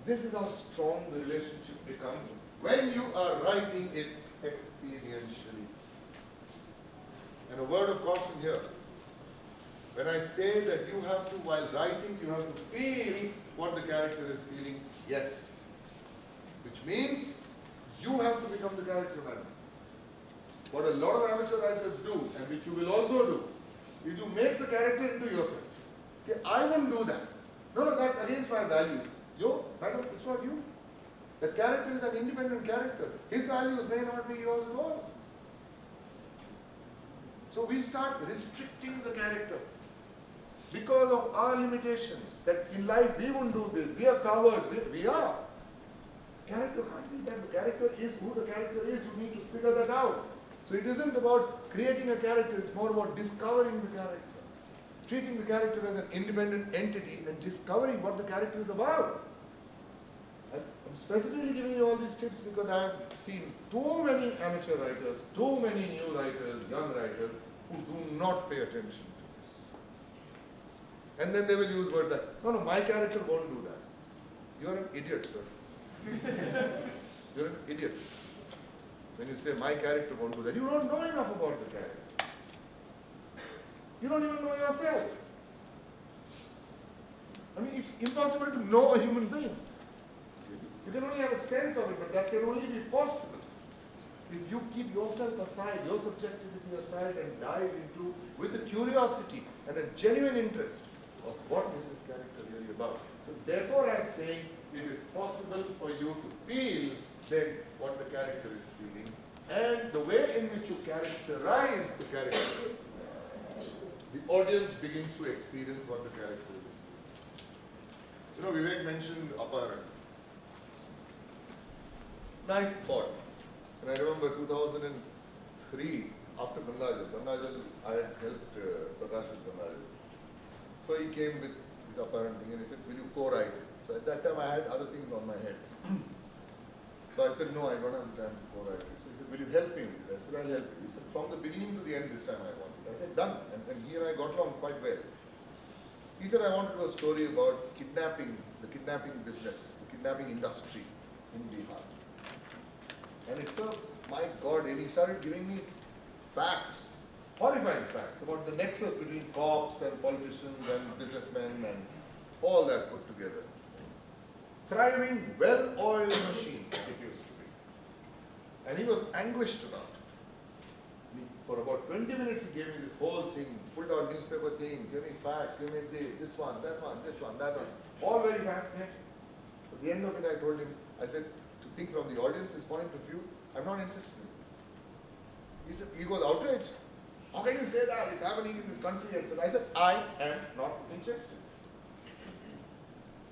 Speaker 2: This is how strong the relationship becomes when you are writing it experientially. And a word of caution here. When I say that you have to, while writing, you have to feel what the character is feeling, yes. Which means you have to become the character, madam. What a lot of amateur writers do, and which you will also do, is you make the character into yourself. Okay, I won't do that. No, that's against my values. Yo, madam, it's not you. The character is an independent character. His values may not be yours at all. So we start restricting the character because of our limitations. That in life we won't do this. We are cowards. We are. Character can't be that. The character is who the character is. You need to figure that out. So it isn't about creating a character. It's more about discovering the character.
Speaker 6: treating the character as an independent entity and discovering what the character is about. I'm specifically giving you all these tips because I have seen too many amateur writers, too many new writers, young writers, who do not pay attention to this. And then they will use words like, no, my character won't do that. You're an idiot, sir. You're an idiot. When you say, my character won't do that, you don't know enough about the character. You don't even know yourself. I mean, it's impossible to know a human being. You can only have a sense of it, but that can only be possible if you keep yourself aside, your subjectivity aside, and dive into, with a curiosity and a genuine interest of what is this character really about. So therefore I'm saying it is possible for you to feel then what the character is feeling, and the way in which you characterize the character, the audience begins to experience what the character is. You know, Vivek mentioned Apaharan. Nice thought. And I remember 2003, after Gangaajal, I had helped Prakash with Gangaajal. So he came with his Apaharan thing and he said, will you co-write it? So at that time I had other things on my head. So I said, no, I don't have the time to co-write it. So he said, will you help me with it? I said, I'll help you. He said, from the beginning to the end this time I want it. I said, done. And he and I got along quite well. He said, I want to do a story about kidnapping, the kidnapping business, the kidnapping industry in Bihar. And it's so, my God, and he started giving me facts, horrifying facts about the nexus between cops and politicians and businessmen and all that put together. Thriving, well-oiled machine, it used to be. And he was anguished about it. For about 20 minutes he gave me this whole thing, pulled out newspaper thing, gave me facts, gave me this one, that one, this one, that one. All very fascinating. At the end of it I told him, I said, to think from the audience's point of view, I'm not interested in this. He said, he was outraged. How can you say that? It's happening in this country. I said, I am not interested.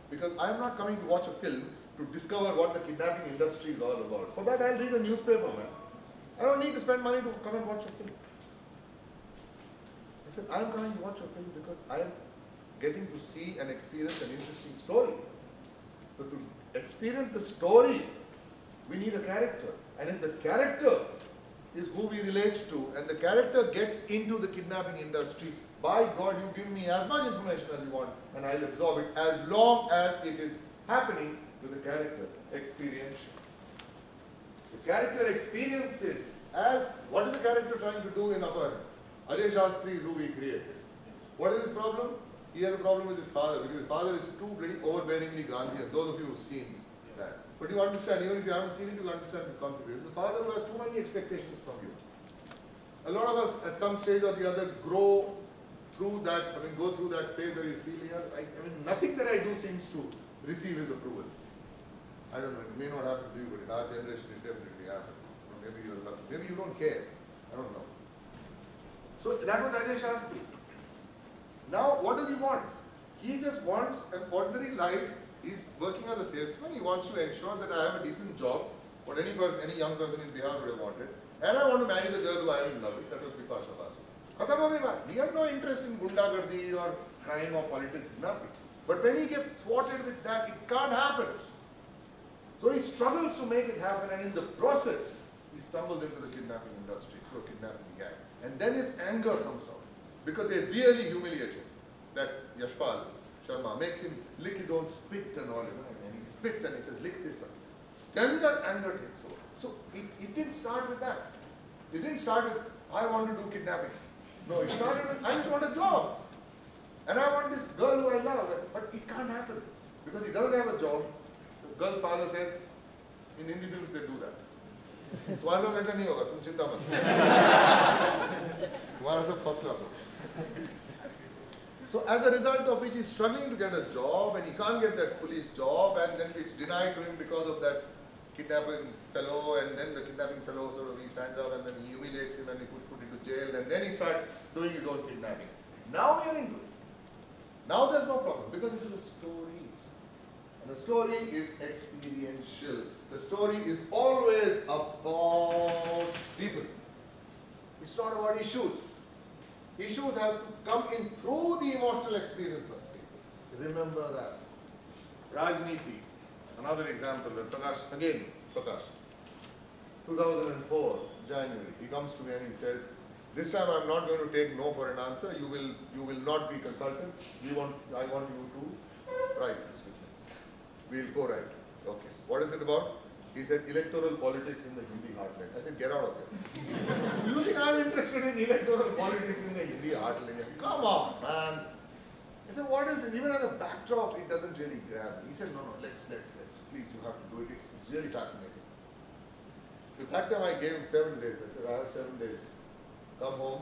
Speaker 6: Because I'm not coming to watch a film to discover what the kidnapping industry is all about. For that I'll read a newspaper, man. I don't need to spend money to come and watch a film. I said, I'm coming to watch a film because I'm getting to see and experience an interesting story. So to experience the story, we need a character. And if the character is who we relate to, and the character gets into the kidnapping industry, by God, you give me as much information as you want, and I'll absorb it as long as it is happening to the character experiential. The character experiences as, what is the character trying to do in Apaharan? Ajay Shastri is who we created. What is his problem? He has a problem with his father, because his father is too bloody overbearingly Gandhian, those of you who've seen that. But you understand, even if you haven't seen it, you understand his configuration. The father who has too many expectations from you. A lot of us at some stage or the other grow through that, go through that phase where you feel, nothing that I do seems to receive his approval. I don't know, it may not happen to you, but in our generation it definitely happens. Maybe you're lucky. Maybe you don't care. I don't know. So that was Ajay Shastri. Now, what does he want? He just wants an ordinary life. He's working as a salesman. He wants to ensure that I have a decent job, what any young person in Bihar would have wanted. And I want to marry the girl who I am in love with. That was Bipasha Basu. We have no interest in gundagardi or crime or politics, nothing. But when he gets thwarted with that, it can't happen. So he struggles to make it happen, and in the process, he stumbles into the kidnapping industry through a kidnapping gang. And then his anger comes out, because they really humiliate him. That Yashpal Sharma makes him lick his own spit and all, and he spits and he says, lick this up. Then that anger takes over. So it didn't start with that. It didn't start with, I want to do kidnapping. No, it started with, I just want a job. And I want this girl who I love. But it can't happen. Because he doesn't have a job. The girl's father says, in Hindi films they do that. तुम्हारे साथ ऐसा नहीं होगा, तुम चिंता मत करो. तुम्हारा सब first class होगा. So as a result of which he's struggling to get a job, and he can't get that police job, and then it's denied to him because of that kidnapping fellow, and then the kidnapping fellow sort of, he stands up and then he humiliates him and he puts put into jail, and then he starts doing his own kidnapping. Now we are into it. Now there's no problem, because it is a story. And the story is experiential. The story is always about people. It's not about issues. Issues have to come in through the emotional experience of people. Remember that. Raajneeti, another example, when Prakash, 2004, January, he comes to me and he says, this time I'm not going to take no for an answer, you will not be consulted, I want you to write this with me. We'll co-write. Okay. What is it about? He said, electoral politics in the Hindi heartland. I said, get out of here. You think I'm interested in electoral politics in the Hindi heartland? Come on, man. I said, what is this? Even as a backdrop, it doesn't really grab me. He said, no, let's. Please, you have to do it. It's really fascinating. So that time I gave him 7 days. I said, I have 7 days. Come home,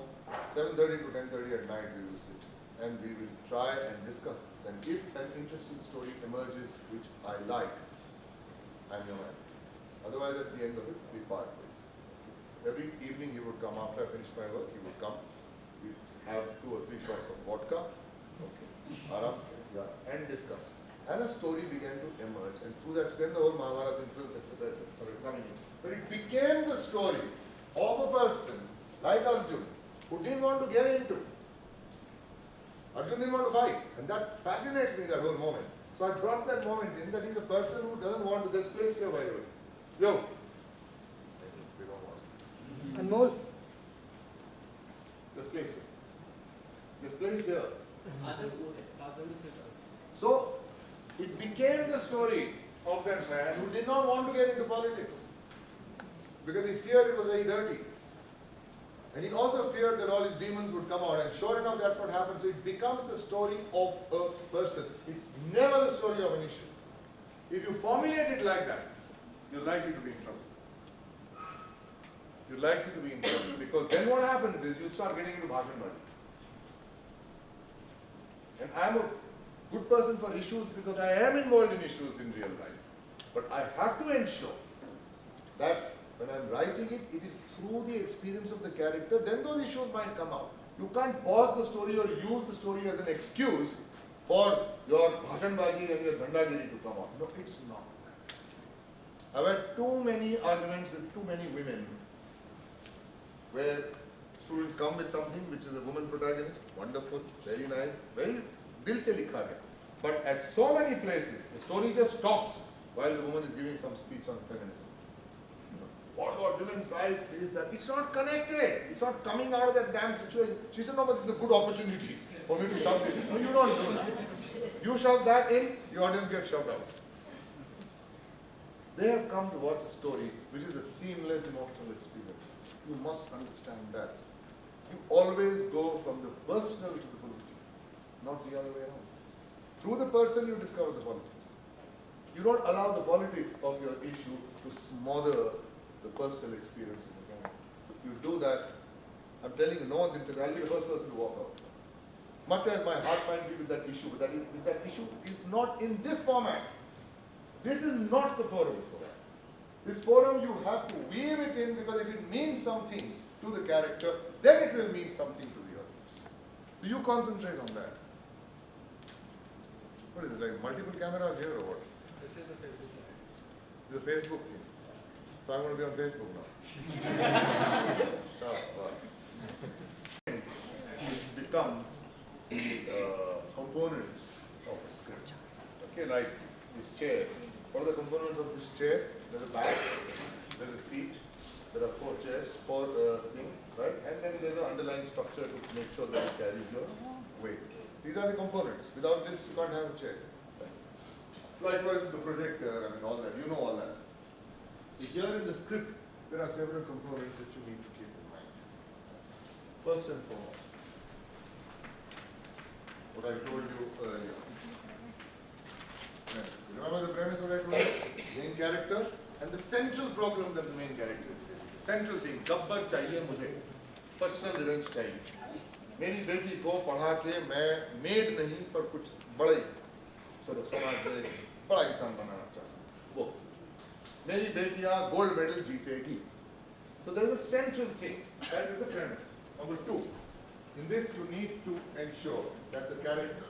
Speaker 6: 7:30 to 10:30 at night we will sit. And we will try and discuss this. And if an interesting story emerges which I like, I'm your man. Otherwise, at the end of it, we part ways. Every evening he would come after I finished my work, he would come. We'd have 2 or 3 shots of vodka, aram se, and discuss. And a story began to emerge, and through that, then the whole Mahabharata influence, etc., started coming in. But it became the story of a person like Arjun, who didn't want to get into. Arjun didn't want to fight, and that fascinates me, that whole moment. So I brought that moment in, that he's a person who doesn't want to, there's place here, by the way. Yo! We don't want.
Speaker 5: Anmol.
Speaker 6: There's place here. There's place here. So, it became the story of that man who did not want to get into politics. Because he feared it was very dirty. And he also feared that all his demons would come out. And sure enough, that's what happened. So it becomes the story of a person. It's never the story of an issue. If you formulate it like that, you're likely to be in trouble. You're likely to be in trouble. Because then what happens is you start getting into Bhashan Bhaji. And I'm a good person for issues because I am involved in issues in real life. But I have to ensure that when I'm writing it, it is through the experience of the character, then those issues might come out. You can't pause the story or use the story as an excuse for your Bhashanbaji and your Gandagiri to come out. No, it's not that. I've had too many arguments with too many women where students come with something which is a woman protagonist, wonderful, very nice, very dil se likha hai. But at so many places, the story just stops while the woman is giving some speech on feminism. What about women's rights, this, that? It's not connected. It's not coming out of that damn situation. She said, no, but this is a good opportunity for me to shove this. No, you don't do that. You shove that in, the audience gets shoved out. They have come to watch a story which is a seamless emotional experience. You must understand that. You always go from the personal to the political, not the other way around. Through the person, you discover the politics. You don't allow the politics of your issue to smother the personal experience in the game. You do that, I'm telling you, no one's interested. I'll be the first person to walk out. Much as my heart might be with that issue, but that issue is not in this format. This is not the forum for that. This forum you have to weave it in, because if it means something to the character, then it will mean something to the audience. So you concentrate on that. What is it, like multiple cameras here or what?
Speaker 5: This is the Facebook Live.
Speaker 6: It's a Facebook thing. So I'm going to be on Facebook now. Become the components of a script. Okay, like this chair. What are the components of this chair? There's a back, there's a seat, there are 4 chairs, 4 things, right? And then there's an underlying structure to make sure that it carries your weight. These are the components. Without this, you can't have a chair. Likewise with the projector and all that, you know all that. So here in the script, there are several components which you need to keep in mind. First and foremost, what I told you earlier. Remember the premise of what I told you? Main character and the central problem that the main character is facing. The central thing, Gabbar चाहिए मुझे, personal revenge चाहिए. मेरी बेटी को पढ़ा के मैं made नहीं पर कुछ बड़े समाज में बड़ा इंसान बनाना चाहता हूँ. वो मेरी बेटियां गोल्ड मेडल जीतेगी. So there is a central thing. That is the premise. Number 2, in this you need to ensure that the character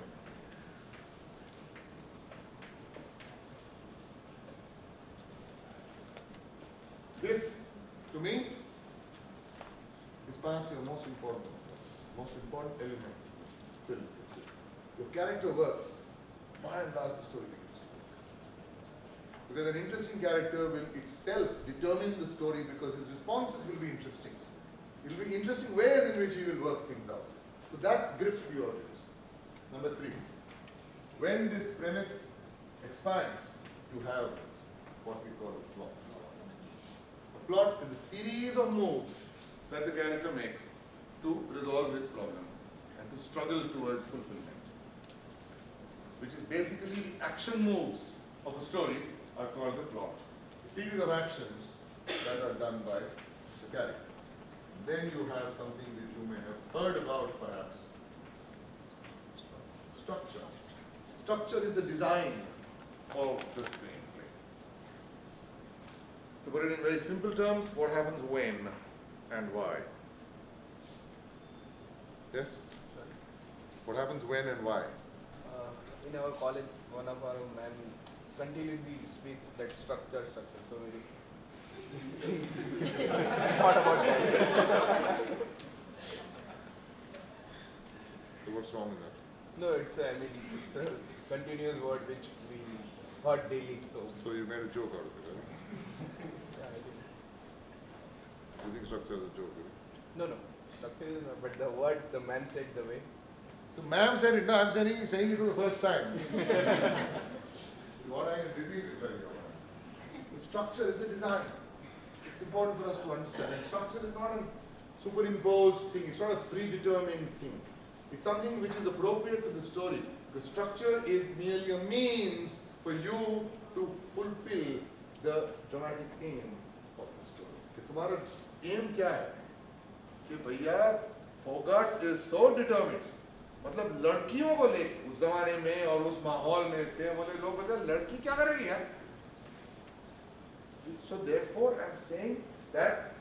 Speaker 6: this, to me, is perhaps your most important one. the most important element of film is this. Your character works, by and large the story begins to work. Because an interesting character will itself determine the story because his responses will be interesting. It will be interesting ways in which he will work things out. So that grips the audience. Number 3, when this premise expands, you have what we call a plot. A plot is a series of moves that the character makes to resolve his problem and to struggle towards fulfillment, which is basically the action moves of a story are called the plot. A series of actions that are done by the character. Then you have something which you may have heard about perhaps. Structure. Structure is the design of the screenplay. To put it in very simple terms, what happens when and why? Yes? What happens when and why?
Speaker 5: In our college, one of our man continuously speaks that structure. So we thought about that.
Speaker 6: So what's wrong with that?
Speaker 5: No, it's a continuous word which we heard daily.
Speaker 6: So you made a joke out of it, right?
Speaker 5: Yeah, I think.
Speaker 6: You think structure is a joke, right?
Speaker 5: No, structure is not, but the word the man said the way.
Speaker 6: So ma'am said it, no, I'm saying it for the first time. You want I can repeat it very well. The structure is the design. It's important for us to understand. And structure is not a superimposed thing, it's not a predetermined thing. It's something which is appropriate to the story. The structure is merely a means for you to fulfill the dramatic aim of the story. कि तुम्हारा aim क्या है? कि भैया Bogart is so determined. मतलब लड़कियों को लेके उस जमाने में और उस माहौल में से बोले लोग बोलते लड़की क्या करेगी यार? So therefore I'm saying that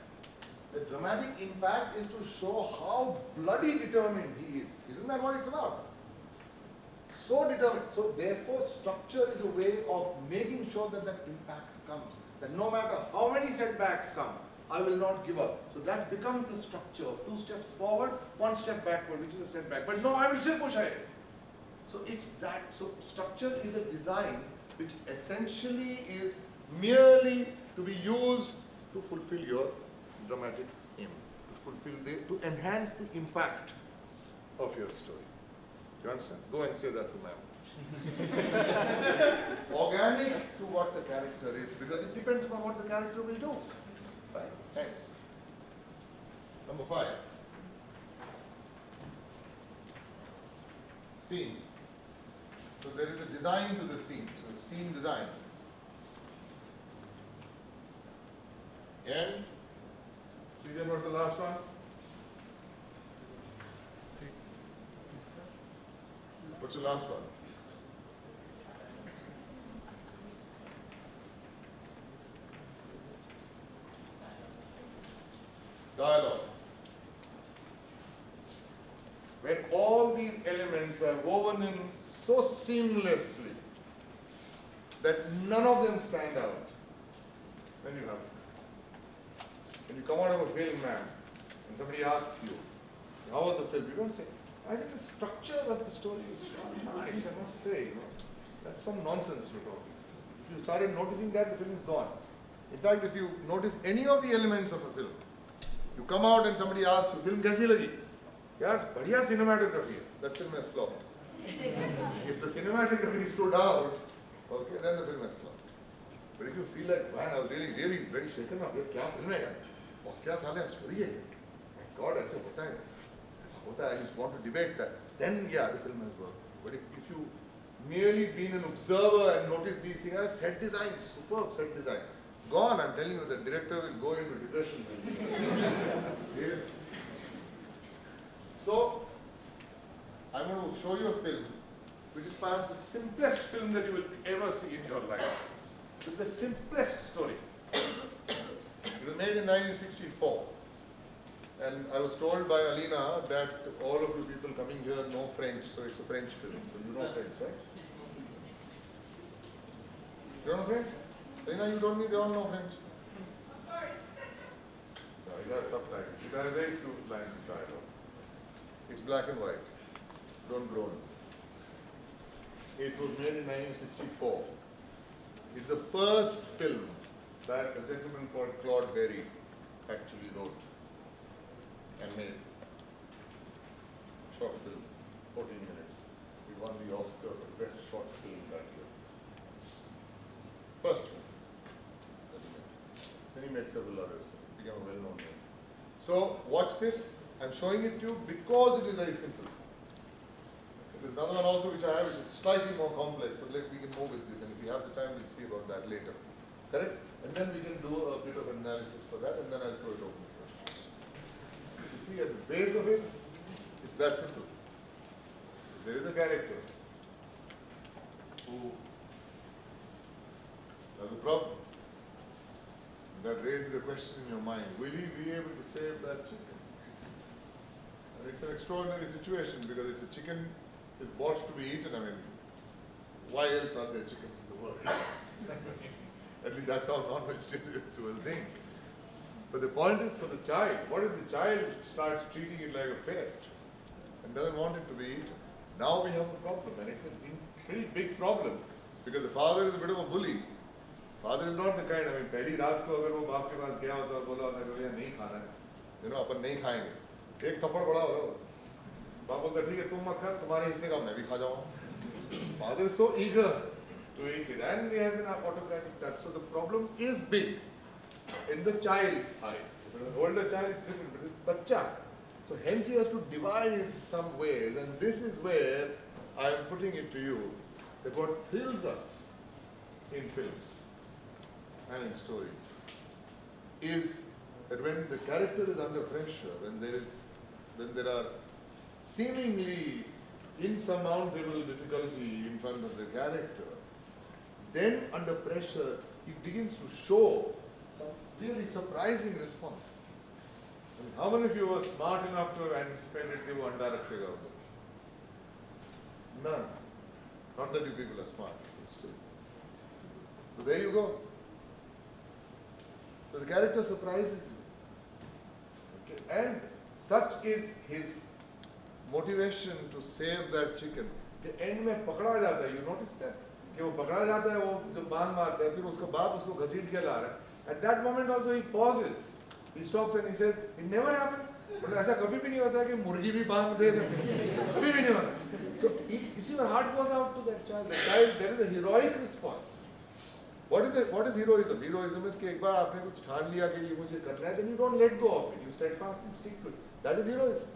Speaker 6: the dramatic impact is to show how bloody determined he is. Isn't that what it's about? So determined. So therefore structure is a way of making sure that that impact comes. That no matter how many setbacks come, I will not give up. So that becomes the structure of 2 steps forward, 1 step backward, which is a setback. But no, I will still push ahead. So it's that. So structure is a design which essentially is merely to be used to fulfill your dramatic aim, to enhance the impact of your story. You understand? Go and say that to ma'am. Organic to what the character is, because it depends upon what the character will do. Right? Thanks. Number 5. Scene. So there is a design to the scene. So scene design. And Srijan, what's the last one? What's the last one? Dialogue. When all these elements are woven in so seamlessly that none of them stand out, then you have a scene. When you come out of a film, man, and somebody asks you, how was the film? You don't say, I think the structure of the story is nice, I must say. That's some nonsense you're talking. If you started noticing that, the film is gone. In fact, if you notice any of the elements of a film, you come out and somebody asks you, film kaisi lagi? Yaar, badhiya cinematography. That film has flopped. If the cinematography stood out, okay, then the film has flopped. But if you feel like, man, I was really very shaken up. Yaar, kya film hai yaar? Boss, kya saal hai? Story hai. My God, aise hota hai. Aisa hota hai. I just want to debate that. Then, yeah, the film has worked. But if you merely been an observer and noticed these things, set design, superb set design. Gone, I'm telling you, the director will go into depression. Yeah. So, I'm going to show you a film which is perhaps the simplest film that you will ever see in your life. It's the simplest story. It was made in 1964. And I was told by Alina that all of you people coming here know French, so it's a French film. So you know French, right? You don't know French? Alina, you told me they all know French.
Speaker 3: Of course.
Speaker 6: No, it has subtitles. It has very few lines of dialogue. It's black and white. Don't groan. It was made in 1964. It's the first film that a gentleman called Claude Berry actually wrote and made. Short film, 14 minutes. He won the Oscar for best short film that year. First film that he made. Then he made several others. He became a well-known name. So watch this. I'm showing it to you because it is very simple. There's another one also which I have, which is slightly more complex, but we can move with this, and if we have the time, we'll see about that later. Correct? And then we can do a bit of analysis for that, and then I'll throw it open to questions. You see, at the base of it, it's that simple. There is a character who has a problem. That raises the question in your mind, will he be able to save that chicken? And it's an extraordinary situation because if the chicken is bought to be eaten, I mean, why else are there chickens in the world? At least that's how non-vegetarians will think. But the point is for the child, what if the child starts treating it like a pet and doesn't want it to be eaten? Now we have a problem, and it's a pretty big problem because the father is a bit of a bully. Father is not the kind, I mean, पहली रात को अगर वो बाप के पास गया होता और बोला होता कि भैया नहीं खाना है, अपन नहीं खाएंगे, एक थप्पड़ बड़ा होगा, बाप बोलता ठीक है तुम मत खा, तुम्हारे हिस्से का मैं भी खा जाऊंगा. Father is so eager to eat it, and he has an autocratic touch. So the problem is big in the child's eyes. If it's an older child, it's different, but it's bacha. So hence he has to devise some ways, and this is where I am putting it to you that what thrills us in films and in stories is that when the character is under pressure, when there are seemingly insurmountable difficulty in front of the character, then under pressure he begins to show some really surprising response. And how many of you were smart enough to anticipate it you undirected out there? None. Not that you people are smart, but still. So there you go. So the character surprises you. Okay. And such is his motivation to save that chicken. कि end में पकड़ा जाता है, you notice that? कि वो पकड़ा जाता है, वो जो बांध मारता है, फिर उसका बाप उसको घसीट के ला रहा है. At that moment also he pauses. He stops and he says, it never happens. But ऐसा कभी भी नहीं होता है कि मुर्गी भी बांध दे दे. कभी भी नहीं होता. So you see, your heart goes out to that child. The child, there is a heroic response. What is heroism? Heroism is कि एक बार आपने कुछ ठान लिया कि ये मुझे करना है, then you don't let go of it. You steadfastly stick to it. That is heroism.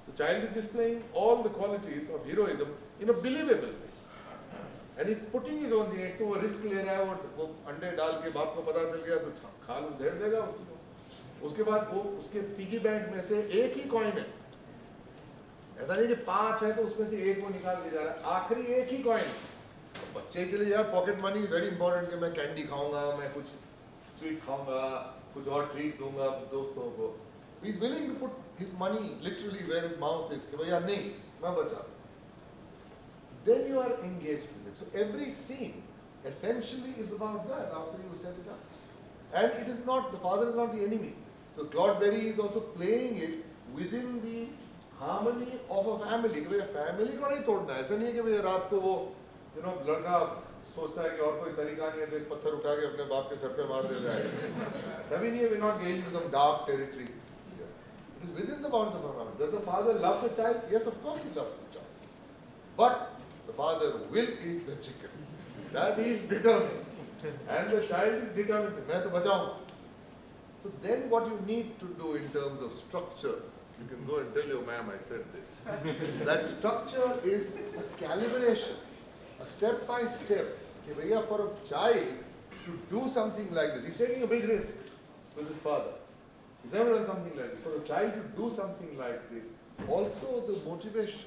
Speaker 6: The child is displaying all the qualities of heroism in a believable way. And he's putting his own thing. एक तो वो risk ले रहा है, वो अंडे डाल के बाप को पता चल गया तो खाल उधेड़ देगा उसको. उसके बाद वो उसके पिगी बैंक में से एक ही कॉइन है. ऐसा नहीं कि 5 है तो उसमें से एक वो निकाल के जा रहा है. आखिरी एक ही कॉइन. बच्चे के लिए यार pocket money is very important कि मैं कैंडी खाऊंगा, मैं कुछ स्वीट खाऊंगा, कुछ और ट्रीट दूंगा दोस्तों को. He is willing to put his money literally where his mouth is. कि भैया नहीं, मैं बचा. Then you are engaged with it. So every scene essentially is about that after you set it up. And it is not, the father is not the enemy. So Claude Berry is also playing it within the harmony of a family. कि भैया family को नहीं तोड़ना है. ऐसा नहीं है कि भैया रात को वो लड़का सोचता है कि और कोई तरीका नहीं है तो एक पत्थर उठा के अपने बाप के सर पे मार दे जाए. सभी नहीं है, we're not getting into some dark territory. It is within the bounds of our family. Does the father love the child? Yes, of course he loves the child. But the father will eat the chicken. That he is determined. And the child is determined. मैं तो बचाऊंगा. So then what you need to do in terms of structure, you can go and tell your ma'am I said this. That structure is a calibration, a step by step. For a child to do something like this, he's taking a big risk with his father. He's never done something like this. For a child to do something like this, also the motivation,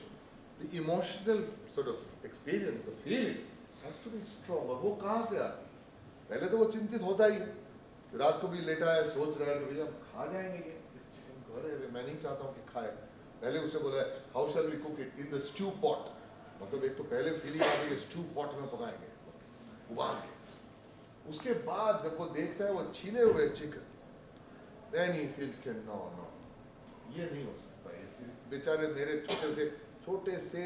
Speaker 6: the emotional sort of experience, the feeling has to be strong. और वो कहाँ से आती है? पहले तो वो चिंतित होता ही, रात को भी लेटा है, सोच रहा है कि भैया हम खा जाएंगे ये, इस चिकन को, अरे मैं नहीं चाहता हूँ कि खाए. पहले उसने बोला है, how shall we cook it in the stew pot? मतलब एक तो पहले फीलिंग आ गई stew pot में पकाएंगे, उबाल के. उसके बाद जब वो देखता है वो छीले हुए चिकन, then he feels कि no, ये नहीं हो सकता, बेचारे मेरे छोटे से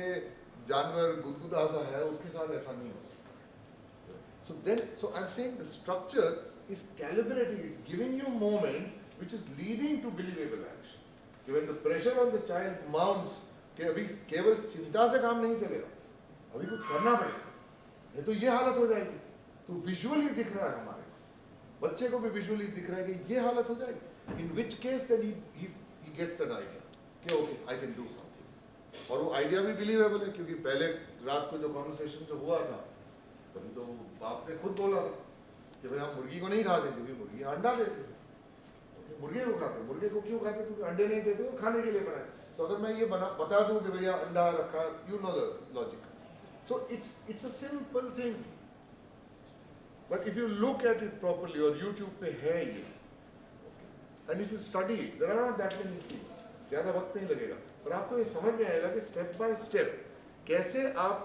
Speaker 6: जानवर गुदगुदा सा है, उसके साथ ऐसा नहीं हो सकता. So I'm saying the structure is calibrating, it's giving you moment which is leading to believable action. When the pressure on the child mounts, कि अभी केवल चिंता से काम नहीं चलेगा, अभी कुछ करना पड़ेगा, नहीं तो ये हालत हो जाएगी. तो विजुअली दिख रहा है हमारे को, बच्चे को भी विजुअली दिख रहा है कि ये हालत हो जाएगी. In which case then he gets that idea कि okay, I can do something. और वो आइडिया भी बिलीवेबल है, क्योंकि पहले रात को जो कॉन्वर्सेशन जो हुआ था, तभी तो बाप ने खुद बोला था कि भाई हम मुर्गी को नहीं खाते क्योंकि मुर्गी अंडा देते हैं. मुर्गे को खाते, मुर्गे को क्यों खाते? क्योंकि अंडे नहीं देते, वो खाने के लिए बनाए. तो अगर मैं ये बता दूं कि भैया अंडा रखा, you know the logic. So it's a simple thing. But if you look at it properly, और YouTube पे है ये, and if you study, there are not that many scenes. ज़्यादा वक्त नहीं लगेगा, पर आपको ये समझ में आएगा कि स्टेप बाय स्टेप कैसे आप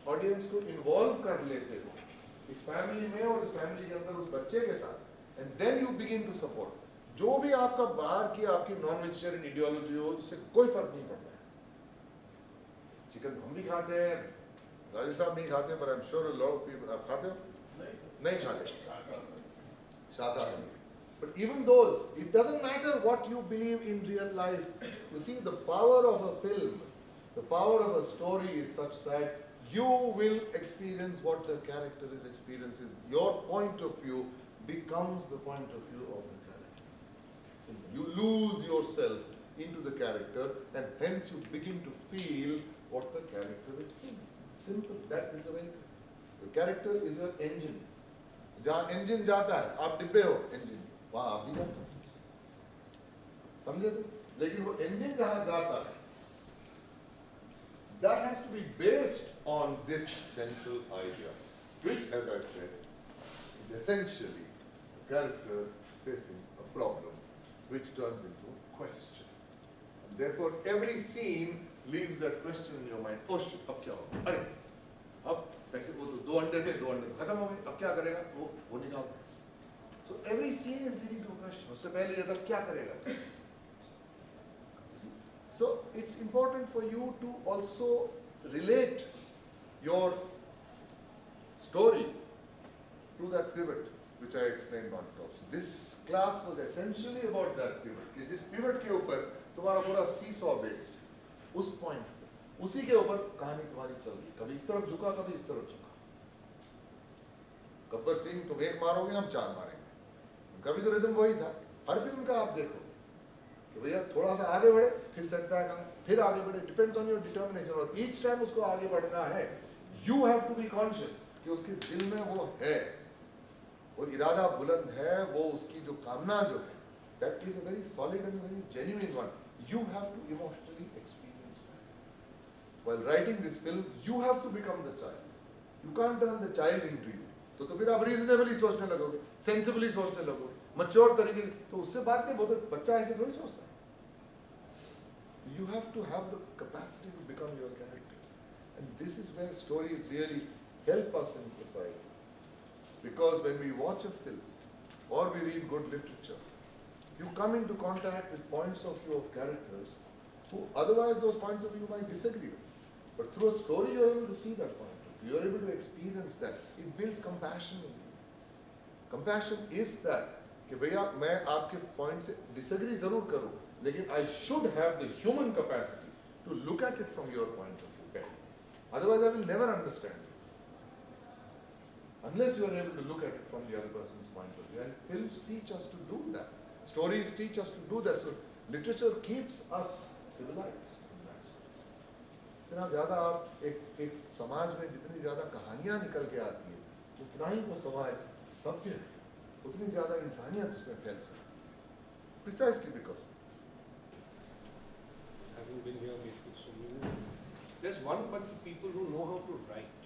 Speaker 6: ऑडियंस को इन्वॉल्व कर लेते हो इस फैमिली में और इस फैमिली के अंदर उस बच्चे के साथ, and then you begin to support. जो भी आपका बाहर की आपकी नॉन वेजिटेरियन आइडियोलॉजी हो, उससे कोई फर्क नहीं पड़ता है. चिकन हम भी खाते हैं, राजेश साहब नहीं खाते, पर I am sure lot of people. आप खाते हो? नहीं खाते, शाकाहारी. But even those, it doesn't matter what you believe in real life. You see, the power of a film, the power of a story is such that you will experience what the character is experiencing. Your point of view becomes the point of view of the character. So you lose yourself into the character, and hence you begin to feel what the character is feeling. Simple, that is the way. The character is your engine. जहाँ engine जाता है, आप डिब्बे हो, engine वहाँ आप भी जाते हो, समझे तो? लेकिन वो engine जहाँ जाता है, that has to be based on this central idea, which, as I said, is essentially a character facing a problem, which turns into a question. And therefore, every scene leaves that question in your mind. Oh shit, अब क्या होगा? अरे, अब वैसे वो तो 2 अंडे थे, 2 अंडे तो खत्म हो गए, अब क्या करेगा? वो निकाल. So every scene is leading to a question. उससे पहले ये था क्या करेगा? So it's important for you to also relate your story to that pivot, which I explained on top. So this class was essentially about that pivot. कि जिस pivot के ऊपर तुम्हारा पूरा seesaw based, उस point, उसी के ऊपर कहानी तुम्हारी चल रही. कभी इस तरफ झुका, कभी इस तरफ झुका. गब्बर सिंह तुम 1 मारोगे, हम 4 मारेंगे. कभी तो रिदम वही था. हर फिल्म का आप देखो कि भैया थोड़ा सा आगे बढ़े, फिर सेटबैक आए, फिर आगे बढ़े. Depends on your determination. और ईच टाइम उसको आगे बढ़ना है, you have to be conscious कि उसके दिल में वो है, वो इरादा बुलंद है, वो उसकी जो कामना जो है, that is a very solid and very genuine one. You have to emotionally experience that. While writing this film, you have to become the child. You can't turn the child into you. तो फिर आप reasonably सोचने लगोगे, sensibly सोचने लगोगे, mature तरीके. तो उससे बात नहीं, बहुत बच्चा ऐसे थोड़ी सोचता है. You have to have the capacity to become your characters, and this is where stories really help us in society. Because when we watch a film or we read good literature, you come into contact with points of view of characters who otherwise those points of view might disagree with. But through a story you are able to see that point. You are able to experience that. It builds compassion in you. Compassion is that कि भैया मैं आपके point से disagree जरूर करूं, लेकिन I should have the human capacity to look at it from your point of view. Otherwise I will never understand you unless you are able to look at it from the other person's point of view. And films teach us to do that. Stories teach us to do that. So literature keeps us civilized in that sense. जितना ज़्यादा आप एक समाज में जितनी ज़्यादा कहानियाँ निकल के आती है, उतना ही वो समाज सभ्य है, उतनी ज़्यादा इंसानियत उसमें फैल सकती है. Precisely because of this.
Speaker 1: Having been here with so many movies, there's one bunch of people who know how to write.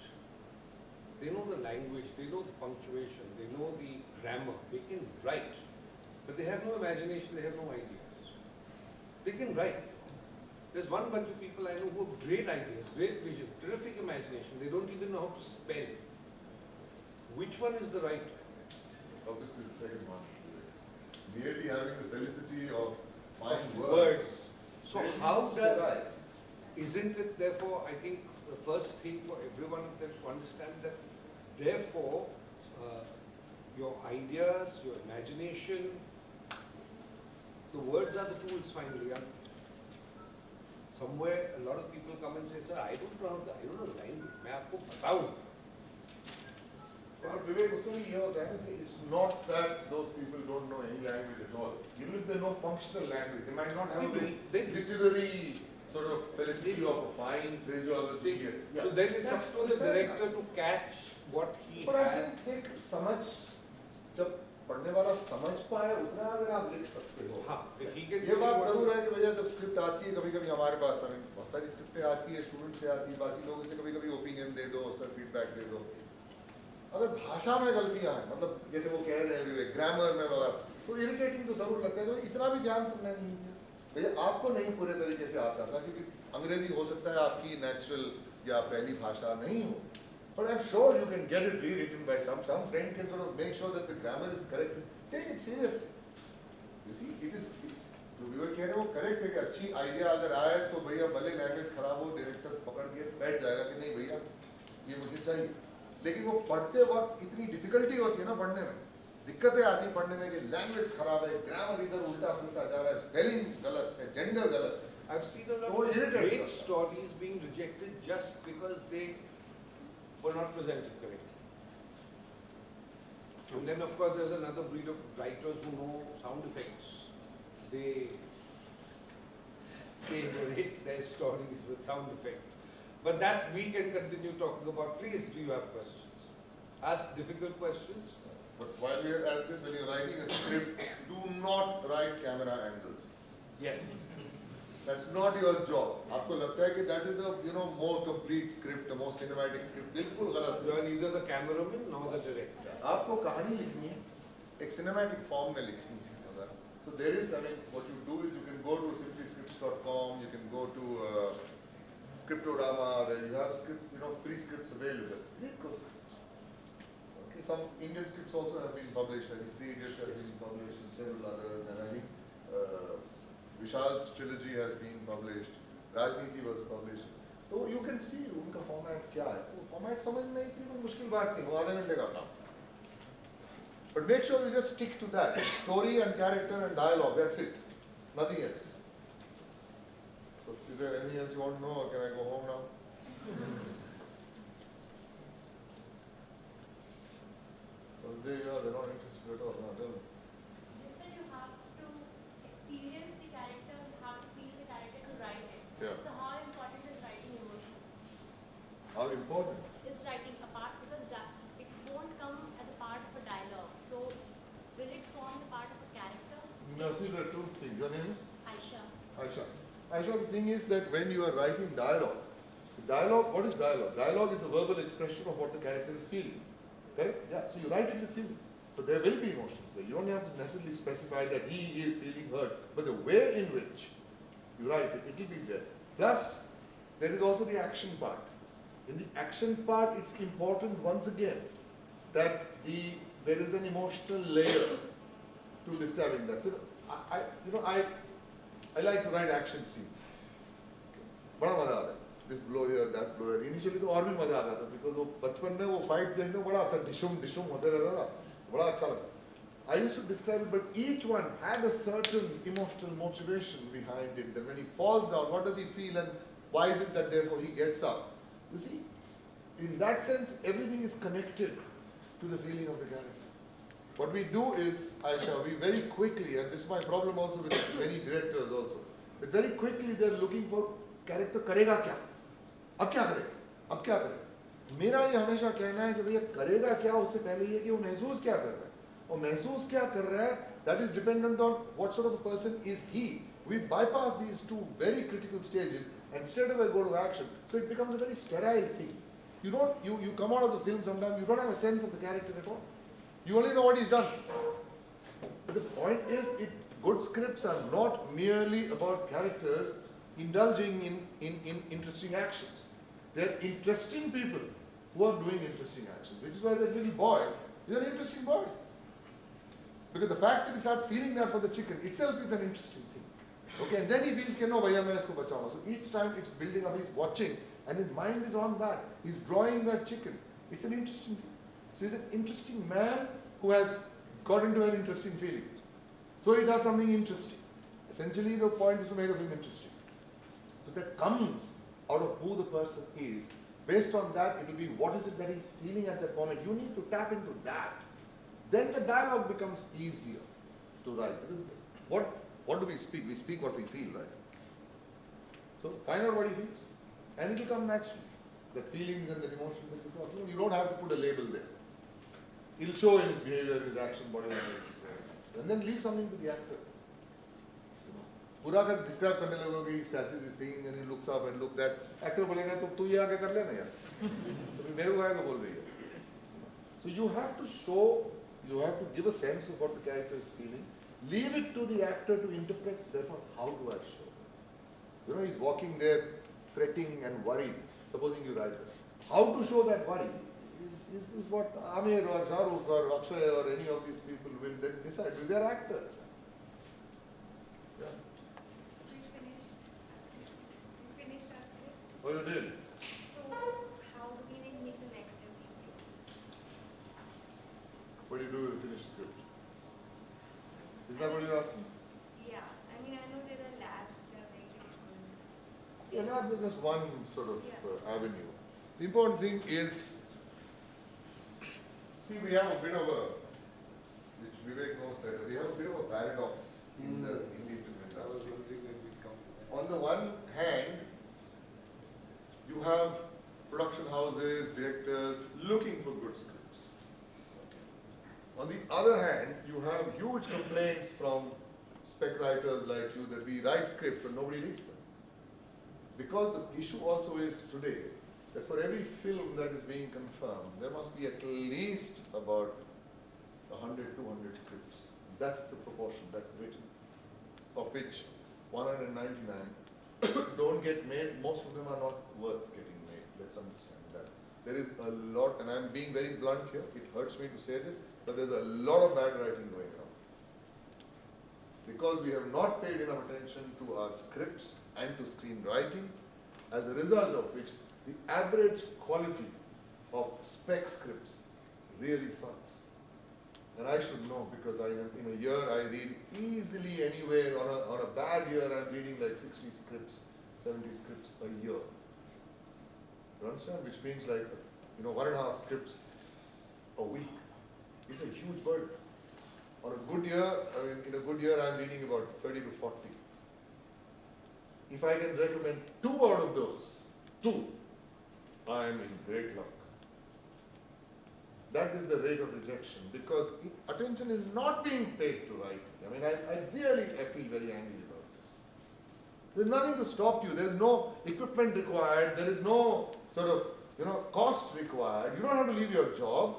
Speaker 1: They know the language, they know the punctuation, they know the grammar, they can write. But they have no imagination, they have no ideas. They can write. There's one bunch of people I know who have great ideas, great vision, terrific imagination. They don't even know how to spell. Which one is the right?
Speaker 6: Obviously the second one. Merely having the felicity of fine
Speaker 1: Words. So
Speaker 6: Then
Speaker 1: how
Speaker 6: it's
Speaker 1: does,
Speaker 6: right.
Speaker 1: isn't it therefore, I think the first thing for everyone of them to understand that therefore your ideas, your imagination, the words are the tools finally. Somewhere a lot of people come and say, sir, I don't know the language. मैं आपको बताऊं.
Speaker 6: But Vivek, it's not that those people don't know any language at all. Even if they know functional language, they might not have a very
Speaker 1: They do.
Speaker 6: literary sort of felicity of a fine phraseology. Yeah.
Speaker 1: So then it's up to the director to catch what he
Speaker 6: But I
Speaker 1: has.
Speaker 6: think समझ जब पढ़ने वाला समझ पाए उतना अगर आप लिख सकते हो.
Speaker 1: हाँ, if he can
Speaker 6: ये
Speaker 1: see
Speaker 6: बात
Speaker 1: what-
Speaker 6: जरूर है कि भैया जब स्क्रिप्ट आती है कभी-कभी हमारे पास बहुत सारी स्क्रिप्टें आती है, स्टूडेंट से आती है, बाकी लोगों से कभी-कभी ओपिनियन दे दो, सर फीडबैक दे दो. अगर भाषा में गलतियां हैं, मतलब जैसे वो कह रहे हैं विवेक, ग्रामर में वगैरह, तो इरिटेटिंग तो जरूर लगता है कि इतना भी ध्यान तुमने नहीं दिया. भैया आपको नहीं पूरे तरीके से आता था क्योंकि अंग्रेजी हो सकता है आपकी नेचुरल या पहली भाषा नहीं हो. But I'm sure you can get it rewritten by some friend can sort of make sure that the grammar is correct. Take it seriously. You see, it's जो विवेक कह रहे हैं वो करेक्ट है कि अच्छी आइडिया अगर आए तो भैया भले लैंग्वेज खराब हो, डायरेक्टर पकड़ के बैठ जाएगा कि नहीं भैया ये मुझे चाहिए. लेकिन वो पढ़ते वक्त इतनी डिफिकल्टी होती है ना पढ़ने में, दिक्कतें आती पढ़ने में कि लैंग्वेज खराब है, ग्रामर इधर उल्टा सुल्टा जा रहा है, स्पेलिंग गलत है, जेंडर गलत है.
Speaker 1: I've seen a lot
Speaker 6: Oh,
Speaker 1: of
Speaker 6: irritated.
Speaker 1: great stories being rejected just because they were not presented correctly. And then of course there's another breed of writers who know sound effects. They narrate their stories with sound effects. But that we can continue talking about. Please, do you have questions? Ask difficult questions.
Speaker 6: But while we are at this, when you're writing a script, do not write camera angles.
Speaker 1: Yes.
Speaker 6: That's not your job. आपको लगता है कि that is a more complete script, a more cinematic script. बिल्कुल गलत
Speaker 1: You
Speaker 6: है.
Speaker 1: are neither the cameraman nor the director.
Speaker 6: आपको कहानी लिखनी है, एक cinematic form में लिखनी है. अगर so there is, I mean, what you do is you can go to simplyscripts.com, you can go to Scriptorama where you have free scripts available. Read those scripts. Okay, some Indian scripts also have been published. I think 3 Idiots have been published and several others, and I think Vishal's trilogy has been published. Raajneeti was published. So you can see उनका format क्या है. तो format समझना इतनी कोई मुश्किल बात नहीं, वो आधे घंटे का काम. But make sure you just stick to that. Story and character and dialogue, that's it. Nothing else. So is there anything else you want to know or can I go home now? Well, there you are, they're not interested at all. No, tell me.
Speaker 3: You said you have to experience the character, you have to feel the character to write it.
Speaker 6: Yeah.
Speaker 3: So how important is writing emotions?
Speaker 6: How important?
Speaker 3: Is writing a part because it won't come as a part of a dialogue. So will it form the part of a character?
Speaker 6: No, see there are two things. Your name is?
Speaker 3: Aisha.
Speaker 6: Aisha. Aisha, the thing is that when you are writing dialogue, what is dialogue? Dialogue is a verbal expression of what the character is feeling. Correct? Yeah. So you write it with feeling. So there will be emotions there. You don't have to necessarily specify that he is feeling hurt, but the way in which you write it, it will be there. Plus, there is also the action part. In the action part, it's important once again that there is an emotional layer to disturbing that. So I like to write action scenes. बड़ा मजा आता है. This blow here, that blow here. Initially तो और भी मजा आता था because वो बचपन में वो fight देखने में बड़ा अच्छा डिशुम होते रहता था. बड़ा अच्छा लगता. I used to describe it, but each one had a certain emotional motivation behind it. That when he falls down, what does he feel, and why is it that therefore he gets up? You see, in that sense, everything is connected to the feeling of the character. What we do is, Aisha, we very quickly, and this is my problem also with many directors also, that very quickly they're looking for character करेगा क्या? अब क्या करेगा? अब क्या करेगा? मेरा ये हमेशा कहना है कि भैया करेगा क्या उससे पहले ये कि वो महसूस क्या कर रहा है? और महसूस क्या कर रहा है? That is dependent on what sort of a person is he. We bypass these two very critical stages and straight away go to action. So it becomes a very sterile thing. You come out of the film sometimes, you don't have a sense of the character at all. You only know what he's done. But the point is, good scripts are not merely about characters indulging in interesting actions. They're interesting people who are doing interesting actions, which is why that little boy is an interesting boy. Because the fact that he starts feeling that for the chicken itself is an interesting thing. Okay, and then he feels, no, bhaiya, main isko bachaunga. So each time it's building up, he's watching, and his mind is on that. He's drawing that chicken. It's an interesting thing. So he's an interesting man who has got into an interesting feeling. So he does something interesting. Essentially, the point is to make the film interesting. So that comes out of who the person is. Based on that, it will be what is it that he's feeling at that moment. You need to tap into that. Then the dialogue becomes easier to write. What do we speak? We speak what we feel, right? So find out what he feels. And it will come naturally. The feelings and the emotions that you talk. You don't have to put a label there. It will show in his behavior, his action, body language. And then leave something to the actor. पूरा अगर describe करने लगोगे he scratches his thing and he looks up and look that actor बोलेगा तो तू ये आगे कर लेना यार तो फिर मेरे को आगे बोल रही है. So you have to show, you have to give a sense of what the character is feeling. Leave it to the actor to interpret. Therefore, how do I show? You know, he's walking there, fretting and worried. Supposing you write that. How to show that worry is what Amir or Shahrukh or Akshay or any of these people will then decide. Because they are actors. Yeah.
Speaker 3: We finished our script.
Speaker 6: Oh, you did?
Speaker 3: So how do we make the next episode?
Speaker 6: What do you do with the finished script? Is that what you're asking?
Speaker 3: Yeah, I mean, I know there are labs which are very different.
Speaker 6: Yeah, labs are just one sort of
Speaker 3: Yeah.
Speaker 6: avenue. The important thing is, see, we have a bit of a, which Vivek knows better, we have a bit of a paradox in the film industry. On the one hand, you have production houses, directors looking for good scripts. On the other hand, you have huge complaints from spec writers like you that we write scripts and nobody reads them. Because the issue also is today that for every film that is being confirmed, there must be at least about 100, 200 scripts. That's the proportion that's written, of which 199 don't get made. Most of them are not worth getting made. Let's understand that. There is a lot, and I'm being very blunt here, it hurts me to say this, but there's a lot of bad writing going around. Because we have not paid enough attention to our scripts and to screenwriting, as a result of which the average quality of spec scripts really sucks. And I should know because in a year I read easily anywhere, on a bad year I'm reading like 60 scripts, 70 scripts a year. You understand? Which means like, 1.5 scripts a week. It's a huge burden. On a good year, in a good year I'm reading about 30 to 40. If I can recommend 2 out of those, 2, I am in great luck. That is the rate of rejection because attention is not being paid to writing. I feel very angry about this. There's nothing to stop you. There's no equipment required. There is no sort of, cost required. You don't have to leave your job.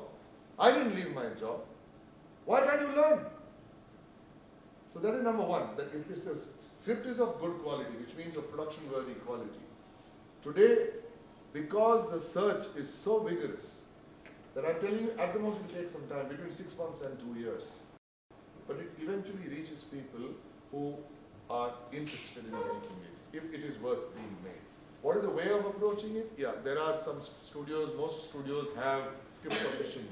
Speaker 6: I didn't leave my job. Why can't you learn? So that is number one. That if the script is of good quality, which means of production-worthy quality. Today, because the search is so vigorous, that I'm telling you, at the most it will take some time, between 6 months and 2 years. But it eventually reaches people who are interested in making it, if it is worth being made. What is the way of approaching it? Yeah, there are some studios, most studios have script submission,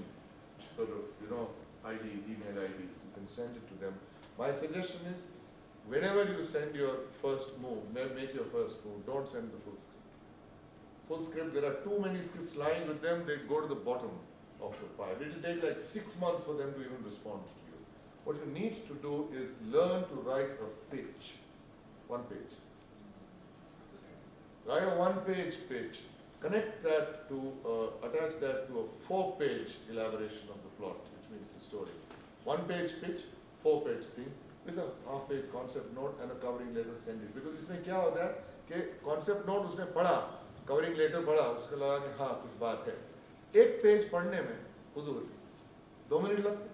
Speaker 6: sort of, ID, email IDs. You can send it to them. My suggestion is, whenever you send your first move, make your first move, don't send the full script. Full script, there are too many scripts lying with them, they go to the bottom of the pile. It will take like 6 months for them to even respond to you. What you need to do is learn to write a pitch. 1 page. Write a 1-page pitch. Connect that to, attach that to a 4-page elaboration of the plot, which means the story. 1-page pitch, 4-page thing, with a half-page concept note and a covering letter, send it. Because इसमें क्या होता है कि concept note उसने पढ़ा, covering letter पढ़ा, उसको लगा कि हाँ कुछ बात है. 1 पेज पढ़ने में हुजूर 2 मिनट लगते,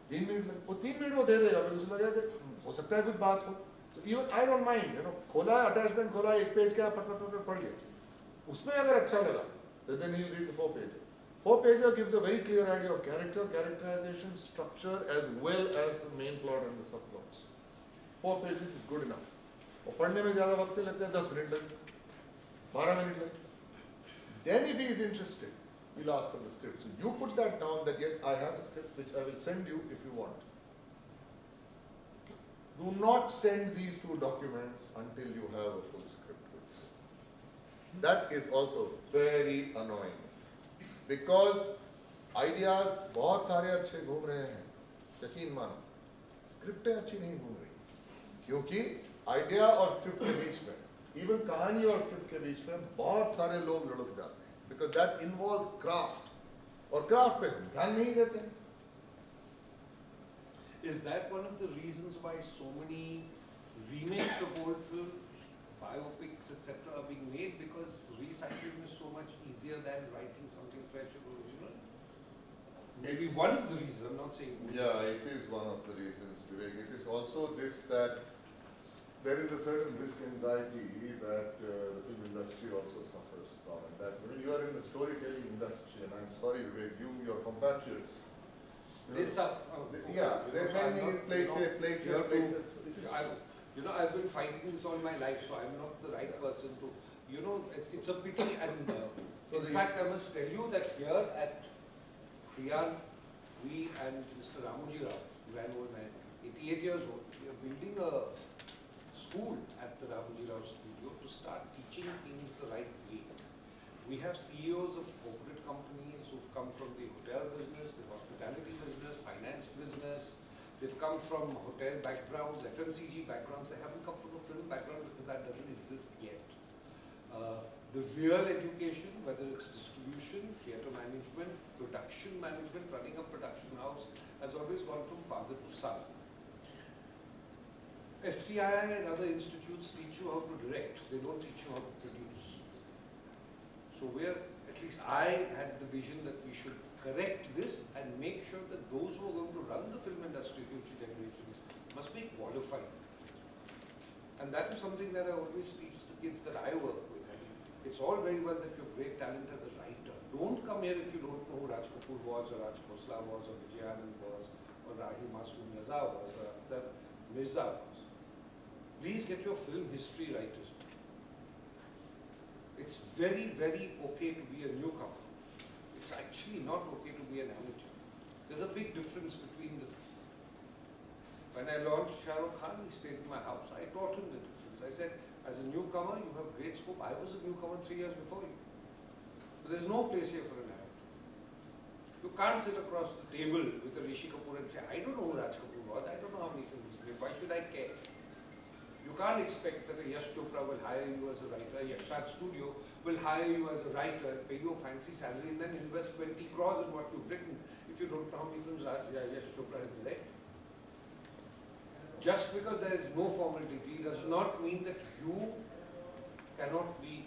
Speaker 6: 3 मिनट लगते, वो 3 मिनट वो दे देगा, फिर उसे लगेगा कि हो सकता है कुछ बात हो. So even I don't mind, खोला attachment खोला 1 पेज का पढ़ लिया. उसमें अगर अच्छा लगा, then he'll read the 4 pager. 4 pager gives a very clear idea of character, characterization, structure, as well as the main plot and the subplots. 4 pages is good enough. और पढ़ने में ज़्यादा वक्त लगता है, 10 मिनट लगते, 12 मिनट लगते. Then if he is interested, we'll ask for the script. So you put that down that yes, I have a script which I will send you if you want. Do not send these 2 documents until you have a full script with you. That is also very annoying. Because ideas बहुत सारे अच्छे घूम रहे हैं, यकीन मानो, स्क्रिप्टें अच्छी नहीं घूम रही, क्योंकि आइडिया और स्क्रिप्ट के बीच में, इवन कहानी और स्क्रिप्ट के बीच में बहुत सारे लोग लुढ़क जाते हैं, because that involves craft, और क्राफ्ट पे हम ध्यान नहीं देते हैं.
Speaker 1: Is that one of the reasons why so many remakes of old films, biopics, etc. are being made, because recycling is so much easier than writing something fresh and original? Maybe
Speaker 2: It's-
Speaker 1: one of the reasons, I'm not saying.
Speaker 2: Yeah, it is one of the reasons, Vivek. It is also this that there is a certain risk anxiety that the film industry also suffers from. And that when you are in the storytelling industry, and I'm sorry, Vivek, your compatriots.
Speaker 1: They suck.
Speaker 2: Yeah, they're mainly play safe, play safe, play safe. So it is true.
Speaker 1: I've been fighting this all my life, so I'm not the right person to, it's a pity. And
Speaker 6: So
Speaker 1: in fact, I must tell you that here at Priyan, we and Mr. Ramoji Rao, grand old man, 88 years old, we are building a school at the Ramoji Rao studio to start teaching things the right way. We have CEOs of corporate companies who've come from the hotel business, the hospitality business, finance business. They've come from hotel backgrounds, FMCG backgrounds. They haven't come from a film background because that doesn't exist yet. The real education, whether it's distribution, theatre management, production management, running a production house, has always gone from father to son. FTI and other institutes teach you how to direct, they don't teach you how to produce. So at least I had the vision that we should correct this and make sure that those who are going to run the film industry, future generations, must be qualified. And that is something that I always teach the kids that I work with. It's all very well that you're great talent as a writer. Don't come here if you don't know who Raj Kapoor was, or Raj Khosla was, or Vijayanand was, or Rahim Masoom Raza was, or Akhtar Mirza was. Please get your film history right as well. It's very, very okay to be a newcomer. It's actually not okay to be an amateur. There's a big difference between the two. When I launched Shah Rukh Khan, he stayed in my house. I taught him the difference. I said, as a newcomer, you have great scope. I was a newcomer 3 years before you. But there's no place here for an amateur. You can't sit across the table with a Rishi Kapoor and say, I don't know who Raj Kapoor was. I don't know how many films he made. Why should I care? You can't expect that a Yash Chopra will hire you as a writer, Yashraj Studio will hire you as a writer, pay you a fancy salary, and then invest 20 crores in what you've written if you don't know how many films Yash Chopra has directed. Just because there is no formal degree does not mean that you cannot be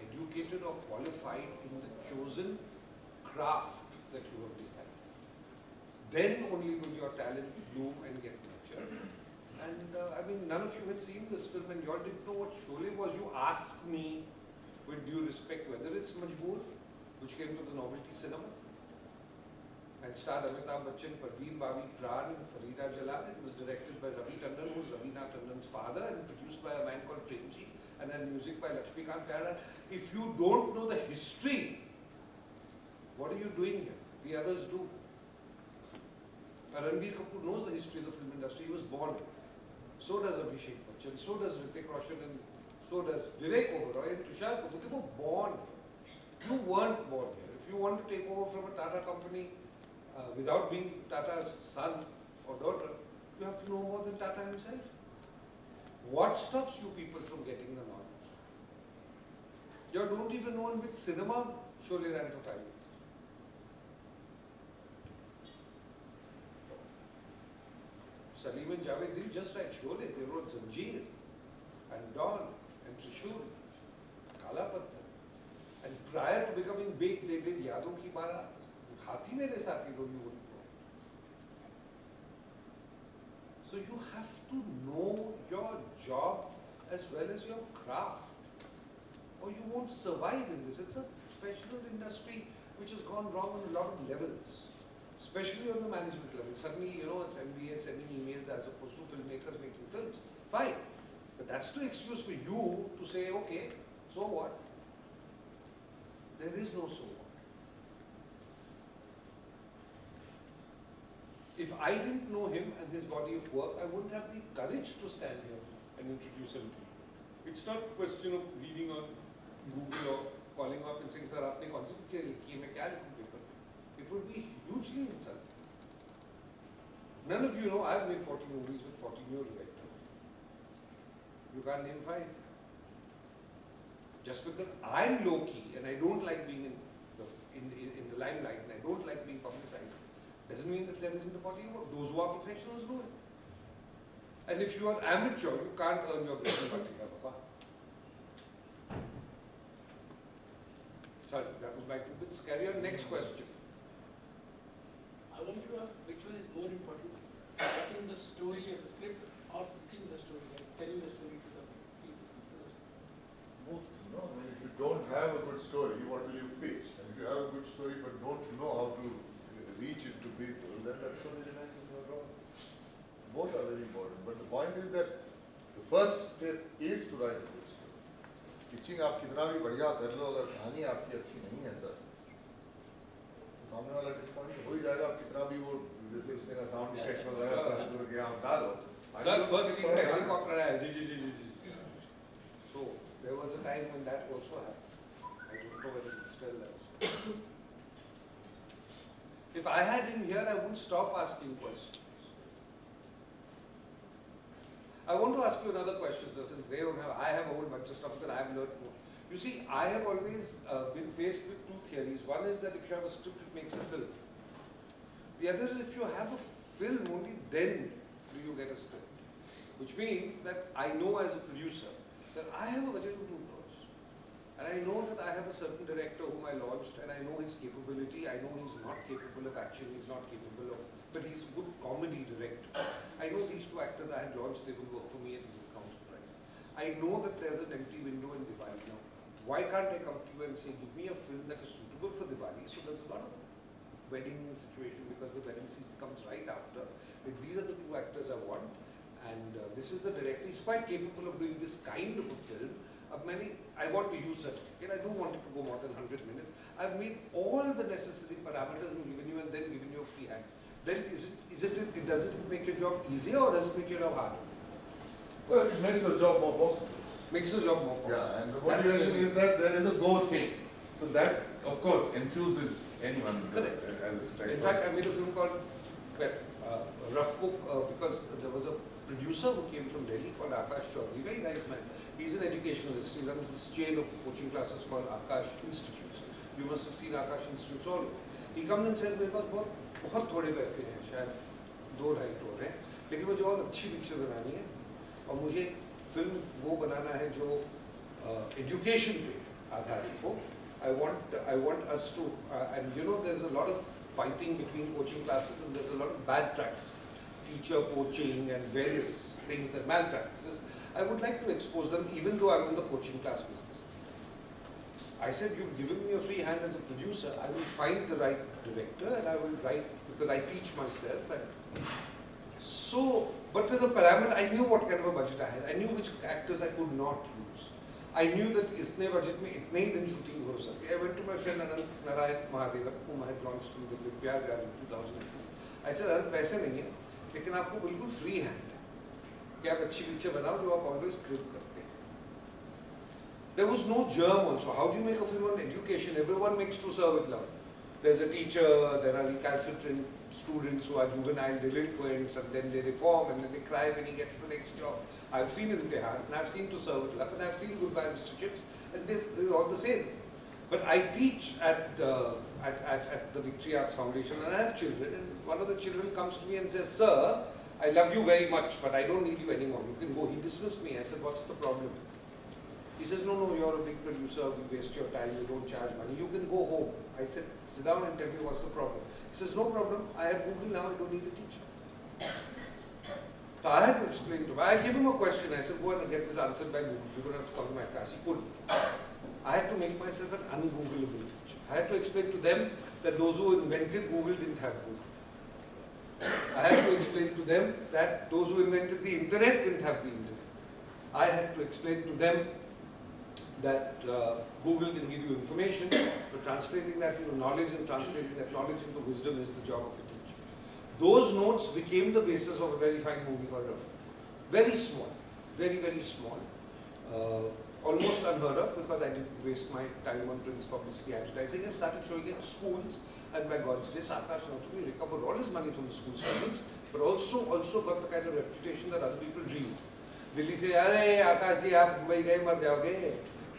Speaker 1: educated or qualified in the chosen craft that you have decided. Then only will your talent bloom and get nurtured. And none of you had seen this film and you all didn't know what Sholay was. You ask me, with due respect, whether it's Majboor, which came to the novelty cinema, and starred Amitabh Bachchan, Parveen Babi, Pran, and Farida Jalal. It was directed by Ravi Tandon, who's Ravina Tandon's father, and produced by a man called Premji, and had music by Lakshmikant Kayara. If you don't know the history, what are you doing here? The others do. Ranbir Kapoor knows the history of the film industry. He was born here. So does Abhishek Bachchan, so does Hrithik Roshan, and so does Vivek Oberoi and Tushar Kapoor. They were born here. You weren't born here. If you want to take over from a Tata company without being Tata's son or daughter, you have to know more than Tata himself. What stops you people from getting the knowledge? You don't even know in which cinema Sholay ran for 5 years. Salim and Javed didn't just write Sholay, they wrote Zanjeer and Dawn and Trishul, Kala Patthar. And prior to becoming big, they did Yadon Ki Barat. Hathi Mere Saathi don't you wouldn't know. So you have to know your job as well as your craft, or you won't survive in this. It's a professional industry which has gone wrong on a lot of levels, especially on the management level. Suddenly, it's MBA sending emails as opposed to filmmakers making films. Fine. But that's no excuse for you to say, okay, so what? There is no so what. If I didn't know him and his body of work, I wouldn't have the courage to stand here and introduce him to you. It's not a question of reading on Google or calling up and saying, sir, आपने कौन सी picture लिखी है, मैं क्या लिखूं paper में? It would be hugely insulting. None of you know I've made 40 movies with 14-year directors. You can't name 5. Just because I'm low-key and I don't like being in the limelight and I don't like being publicized, doesn't mean that there isn't a body of work. Those who are professionals know it. And if you are amateur, you can't earn your bread and butter, Papa. Sorry, that was my 2 bits. Carry on. Next question.
Speaker 7: I want to ask which one is more important, writing the story of the script or pitching the story, like telling the story to the people.
Speaker 6: Both, no? I mean, if you don't have a good story, what will you pitch? And if you have a good story but don't know how to reach it to people, then that story remains in your drawer. Both are very important. But the point is that the first step is to write a good story. Pitching आप कितना भी बढ़िया कर लो, अगर कहानी आपकी अच्छी नहीं है सर, तो सामने वाला डिस्काउंट हो ही जाएगा. आप कितना भी वो जैसे उसने का साउंड इफेक्ट वगैरह करके आप डालो.
Speaker 1: Sir, first scene में helicopter आया, जी. So there was a time when that also happened. I don't know whether it's still there. If I had him here, I wouldn't stop asking questions. I want to ask you another question, sir, since they don't have, I have a whole bunch of stuff that I have learned more. You see, I have always been faced with 2 theories. One is that if you have a script, it makes a film. The other is if you have a film, only then do you get a script. Which means that I know as a producer that I have a budget of 2 crores. And I know that I have a certain director whom I launched and I know his capability. I know he's not capable of action, he's not capable of, but he's a good comedy director. I know these 2 actors I had launched, they will work for me at a discounted price. I know that there's an empty window in Diwali now. Why can't I come to you and say, give me a film that is suitable for Diwali? So there's a lot of wedding situation because the wedding season comes right after. But these are the 2 actors I want. And this is the director. He's quite capable of doing this kind of a film. I want to use certificate. I don't want it to go more than 100 minutes. I've made all the necessary parameters and given you, and then given you a free hand. Then does it make your job easier or does it make your job harder?
Speaker 6: Well, it makes your job more possible.
Speaker 1: Makes the job more possible.
Speaker 6: Yeah, and the motivation is that there is a go thing. So that, of course, enthuses anyone
Speaker 1: Correct.
Speaker 6: as a strike.
Speaker 1: In fact, I made a film called Rough Book because there was a producer who came from Delhi called Akash Chaudhary, very nice man. He's an educationalist. He runs this chain of coaching classes called Akash Institutes. You must have seen Akash Institutes all over. He comes and says, मेरे पास बहुत थोड़े पैसे हैं, शायद 2-2.5 करोड़ हैं, लेकिन मुझे बहुत अच्छी पिक्चर बनानी है और मुझे फिल्म वो बनाना है जो एजुकेशन पे आधारित हो. I want us to, and you know, there's a lot of fighting between coaching classes and there's a lot of bad practices, teacher poaching and various things that malpractices. I would like to expose them even though I'm in the coaching class business. I said, you've given me a free hand as a producer, I will find the right director and I will write, because I teach myself. And so, but with the parameter, I knew what kind of a budget I had. I knew which actors I could not use. I knew that इसने budget में इतने ही दिन shooting हो सके. I went to my friend Anand Narayan Mahadevan, whom I had launched with Pyar Pyar in 2002. I said, अरे पैसे नहीं है, लेकिन आपको बिल्कुल free hand है कि आप अच्छी picture बनाओ जो आप always script करते हैं. There was no germ also. How do you make a film on education? Everyone makes to serve with love. There's a teacher, there are recalcitrant students who are juvenile delinquents, and then they reform and then they cry when he gets the next job. I've seen Imtihan, and I've seen To Serve With Love, and I've seen Goodbye Mr. Chips, and they're all the same. But I teach at the Victory Arts Foundation, and I have children, and one of the children comes to me and says, "Sir, I love you very much, but I don't need you anymore. You can go." He dismissed me. I said, "What's the problem?" He says, "No, you're a big producer, you waste your time, you don't charge money, you can go home." I said, "Sit down and tell me what's the problem." He says, "No problem, I have Google now, I don't need a teacher." So I had to explain to him. I gave him a question, I said, "Go and get this answered by Google, you're going to have to come to my class." He couldn't. I had to make myself an ungoogleable teacher. I had to explain to them that those who invented Google didn't have Google. I had to explain to them that those who invented the internet didn't have the internet. I had to explain to them that Google can give you information, but translating that into knowledge and translating that knowledge into wisdom is the job of a teacher. Those notes became the basis of a very fine movie called Rafi. Very small, very, very small. Almost unheard of because I didn't waste my time on print publicity advertising. I started showing it in schools, and by God's grace, Akash not only recovered all his money from the school spendings, but also got the kind of reputation that other people dreamed. Delhi से अरे आकाश जी आप Dubai गए मर जाओगे,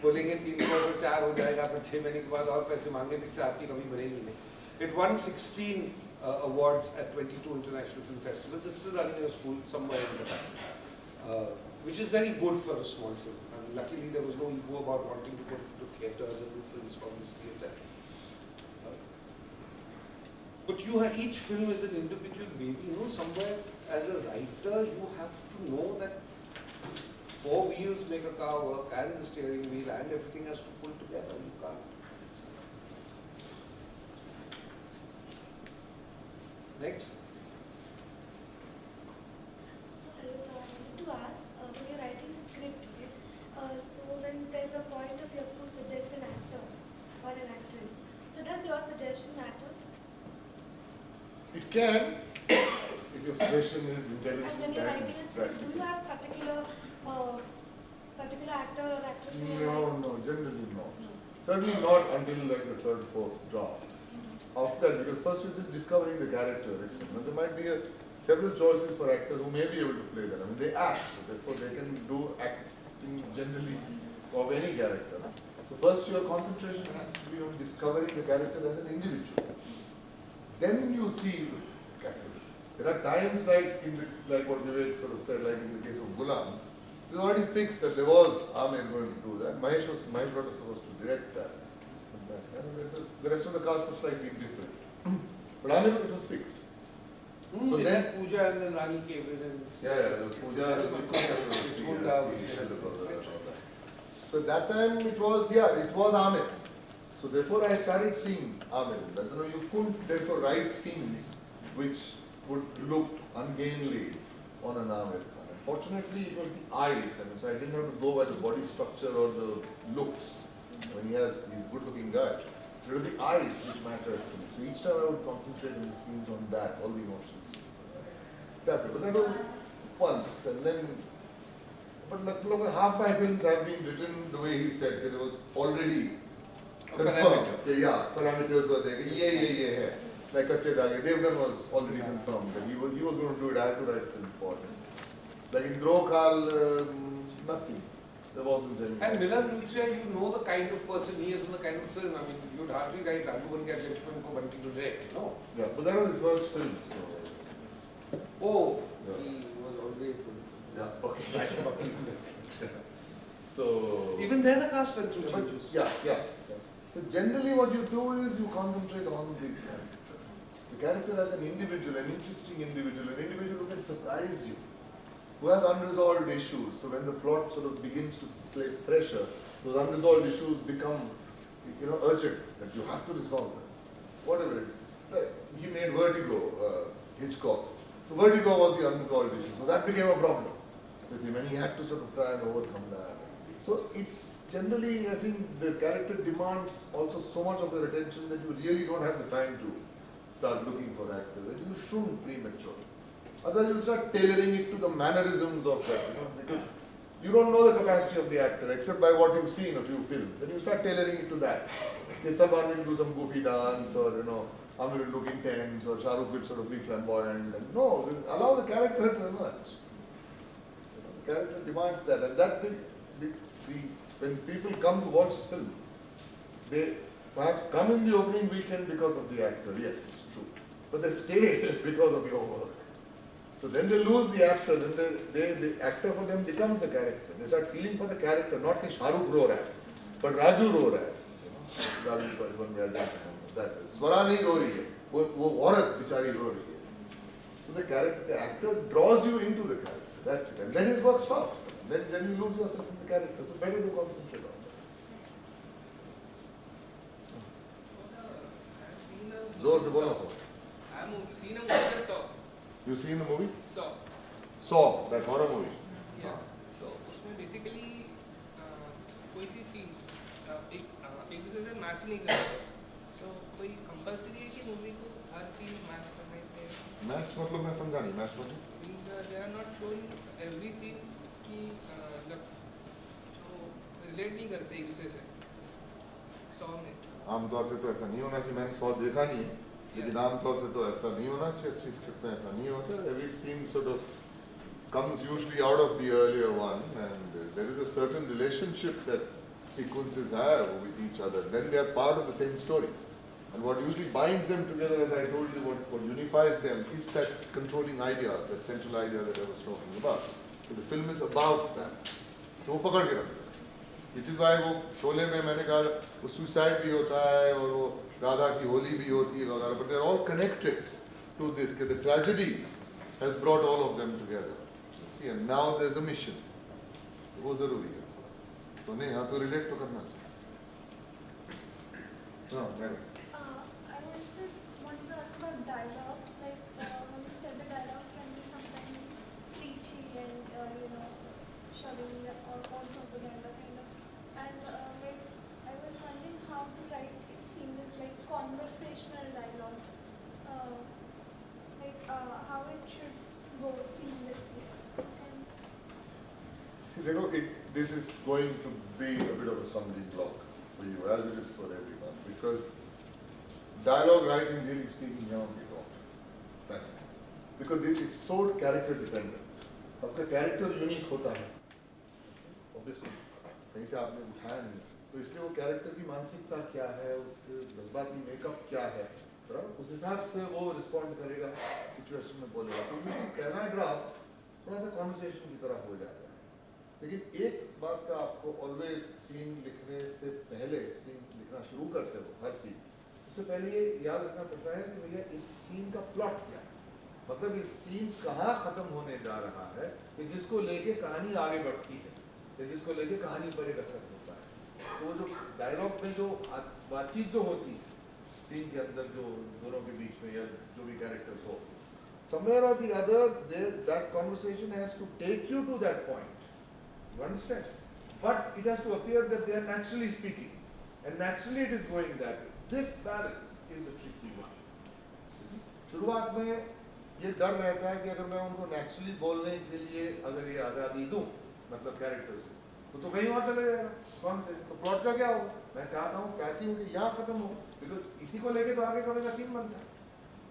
Speaker 1: बोलेंगे 3 करोड़ 4 हो जाएगा, पर 6 महीने के बाद और पैसे मांगे, पिक्चर आपकी कभी बनेगी नहीं. It won 16 awards at 22 international film festivals. It's still running in a school somewhere in Japan, which is very good for a small film. And luckily there was no ego about wanting to put it to theatres and do films publicity, etc. But you have, each film is an individual baby. You know, somewhere as a writer you have to know that 4 wheels make a car work, and the steering wheel, and everything has to pull together. You can't. Next.
Speaker 8: Hello sir, I wanted to ask, when you're writing a script, so when there's a point of you have to suggest an actor or an actress, so does your suggestion matter?
Speaker 6: It can, if your suggestion is intelligent.
Speaker 8: And when you're writing a script, do you have particular actor or actress in your mind?
Speaker 6: No, generally not. Certainly not until like the third, fourth draft. After that, because first you're just discovering the character itself. Now, there might be several choices for actors who may be able to play that. I mean, they act, so therefore they can do acting generally of any character. So first your concentration has to be on discovering the character as an individual. Then you see the character. There are times like like what Vivek sort of said, like in the case of Ghulam, it was already fixed that there was Amir going to do that. Mahesh was supposed to direct that. The rest of the cast was slightly different. But Amir, it was fixed. So then
Speaker 1: Pooja and then Rani came in and
Speaker 6: there was Pooja, so that time it was Amir. So therefore I started seeing Amir. You couldn't therefore write things which would look ungainly on an Amir. Unfortunately, it was the eyes. So I didn't have to go by the body structure or the looks. When he's a good-looking guy, it was the eyes which mattered to me. So each time I would concentrate in the scenes on that, all the emotions. That way. But that was once, and then. But look, half my films have been written the way he said, because it was already confirmed. Parameters were there. Yeah. Like Kache Dage, Devgan was already confirmed that he was going to do it. I had to write film for him. Like in Drohkaal, nothing. There wasn't any.
Speaker 1: And Milan Lucia, you know the kind of person he is and the kind of film. I mean, you'd hardly write Raju Bangar Gentleman for Bunty to direct, no?
Speaker 6: Yeah, but that was his first film, so.
Speaker 1: Oh,
Speaker 6: Yeah.
Speaker 1: he was always good.
Speaker 6: Yeah, okay. So.
Speaker 1: Even there the cast went through
Speaker 6: Yeah,
Speaker 1: changes.
Speaker 6: yeah. So generally what you do is you concentrate on the character. The character as an individual, an interesting individual, an individual who can surprise you, who has unresolved issues. So when the plot sort of begins to place pressure, those unresolved issues become, urgent, that you have to resolve them. Whatever it is. He made Vertigo, Hitchcock. So Vertigo was the unresolved issue. So that became a problem with him, and he had to sort of try and overcome that. So it's generally, I think the character demands also so much of your attention that you really don't have the time to start looking for actors. That you shouldn't prematurely. Otherwise you'll start tailoring it to the mannerisms of that, because you don't know the capacity of the actor except by what you've seen a few films. Then you start tailoring it to that. Okay, someone will do some goofy dance, or Amir will look intense, or Shah Rukh will sort of be flamboyant. And no, allow the character to emerge. The character demands that, and that when people come to watch the film, they perhaps come in the opening weekend because of the actor. Yes, it's true, but they stay because of your work. So then they lose the actor, then the actor for them becomes the character. They start feeling for the character, not the Shah Rukh ro raha hai, but Raju ro raha hai. Raju ko one yaad hai, that is. Swara nahi ro rahi hai, wo aurat bichari ro rahi hai. So the actor draws you into the character. That's it. And then his work stops. Then you lose yourself in the character. So better to concentrate on that. Zor se bolo.
Speaker 5: I've seen a movie called Saw.
Speaker 6: You seen the movie?
Speaker 5: Saw.
Speaker 6: Saw, that horror movie.
Speaker 5: Yeah. So उसमें
Speaker 9: basically कोई सी scenes एक दूसरे से match नहीं करते, सो कोई compulsory है कि मूवी को हर सीन मैच करने पे?
Speaker 2: मैच मतलब मैं समझा नहीं, मैच मतलब
Speaker 9: means they are not shown every scene कि मतलब जो रिलेट नहीं करते एक दूसरे से सॉन्ग में।
Speaker 2: आमतौर से तो ऐसा नहीं होना चाहिए, मैंने 100 देखा नहीं है, लेकिन आमतौर से तो ऐसा नहीं होना चाहिए, अच्छी स्क्रिप्ट में ऐसा नहीं होता. Every scene sort of comes usually out of the earlier one, and there is a certain relationship that sequences have with each other. Then they are part of the same story. And what usually binds them together, as I told you, what unifies them is that controlling idea, that central idea that I was talking about. So the film is about that. तो वो पकड़ के रखता है. Which is why वो शोले में मैंने कहा वो suicide भी होता है और वो राधा की होली भी होती है वगैरह. But they are all connected to this. कि the tragedy has brought all of them together. See, and now there is a mission. वो जरूरी है. तो नहीं, हाँ तो relate तो करना चाहिए. हाँ, madam.
Speaker 8: I wanted to ask about dialogue. Like when you said the dialogue can be sometimes preachy and shoving or all propaganda kind of. And like I was wondering how to write it seamless, like conversational dialogue. How it should go seamlessly.
Speaker 6: See, this is going to be a bit of a stumbling block for you, as it is for everyone, because dialogue writing, really speaking, cannot be taught. Right? Because it's so character dependent. आपका character unique होता है, obviously. कहीं से आपने उठाया नहीं, तो इसलिए वो character की मानसिकता क्या है, उसके जज्बाती makeup क्या है, बराबर? उस हिसाब से वो respond करेगा, situation में बोलेगा. तो ये पहला draft थोड़ा सा conversation की तरह हो जाता है. लेकिन एक बात का आपको ऑलवेज सीन लिखने से पहले, सीन लिखना शुरू करते हो हर सीन, उससे पहले ये याद रखना पड़ता है कि भैया इस सीन का प्लॉट क्या है, मतलब ये सीन कहाँ खत्म होने जा रहा है, कि जिसको लेके कहानी आगे बढ़ती है, या जिसको लेके कहानी पर एक असर होता है. तो जो डायलॉग में जो बातचीत जो होती है सीन के अंदर, जो दोनों के बीच में या जो भी कैरेक्टर्स हो, somewhere or the other that conversation has to take you to that point. You understand? But it has to appear that they are naturally speaking, and naturally it is going that way. This balance is the tricky one. शुरुआत में ये डर रहता है कि अगर मैं उनको नेचुरली बोलने के लिए अगर ये आज़ादी दूं, मतलब कैरेक्टर्स को, तो कहीं और चले जाएगा. कौन से? तो प्लॉट का क्या होगा? मैं चाहती हूँ कि यहाँ खत्म हो, बिकॉज इसी को लेके तो आगे कभी का सीन बनता है.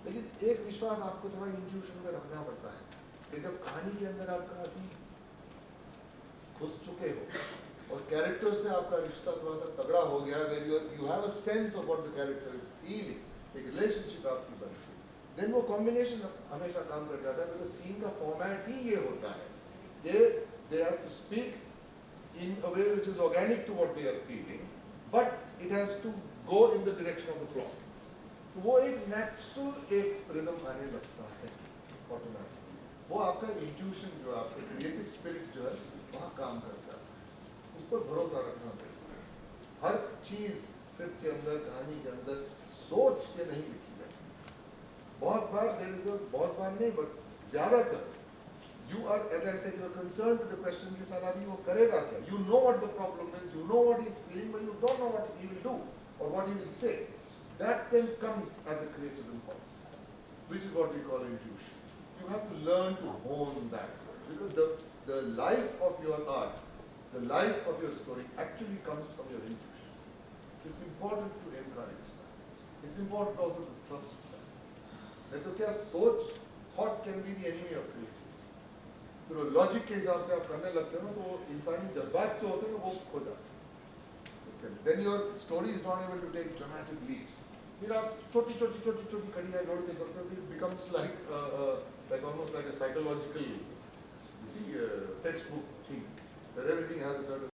Speaker 6: लेकिन एक विश्वास आपको थोड़ा इंट्यूशन में रखना पड़ता है कि जब कहानी के अंदर आप काफी घुस चुके हो और कैरेक्टर से आपका रिश्ता थोड़ा सा तगड़ा हो गया, where you have a sense of what the character is feeling, एक रिलेशनशिप आपकी बनती है, देन वो कॉम्बिनेशन हमेशा काम कर जाता है. बिकॉज सीन का फॉर्मेट ही ये होता है, they have to speak in a way which is organic to what they are feeling, but it has to go in the direction of the plot. तो वो एक नेचुरल एक रिदम आने लगता है ऑटोमेटिकली. वो आपका इंट्यूशन जो है, आपका क्रिएटिव स्पिरिट जो है, वहाँ काम करता है. उस पर भरोसा रखना चाहिए. हर चीज स्क्रिप्ट के अंदर, कहानी के अंदर सोच के नहीं लिखी जाती. बहुत बार नहीं, बट ज्यादातर you are, as I said, you are concerned with the question के साथ अभी वो करेगा क्या. You know what the problem is, you know what he is feeling, but you don't know what he will do or what he will say. That then comes as a creative impulse, which is what we call intuition. You have to learn to hone that, because the life of your art, the life of your story actually comes from your intuition. So it's important to encourage that. It's important also to trust that. नहीं तो क्या सोच, thought can be the enemy of creativity. तो logic के हिसाब से आप करने लगते हो ना, तो इंसानी जज्बात जो होते हैं वो खो जाते हैं. Then your story is not able to take dramatic leaps. फिर आप छोटी कड़ियाँ जोड़ के चलते हो, it becomes like almost like a psychological, you see, textbook thing, where everything has a certain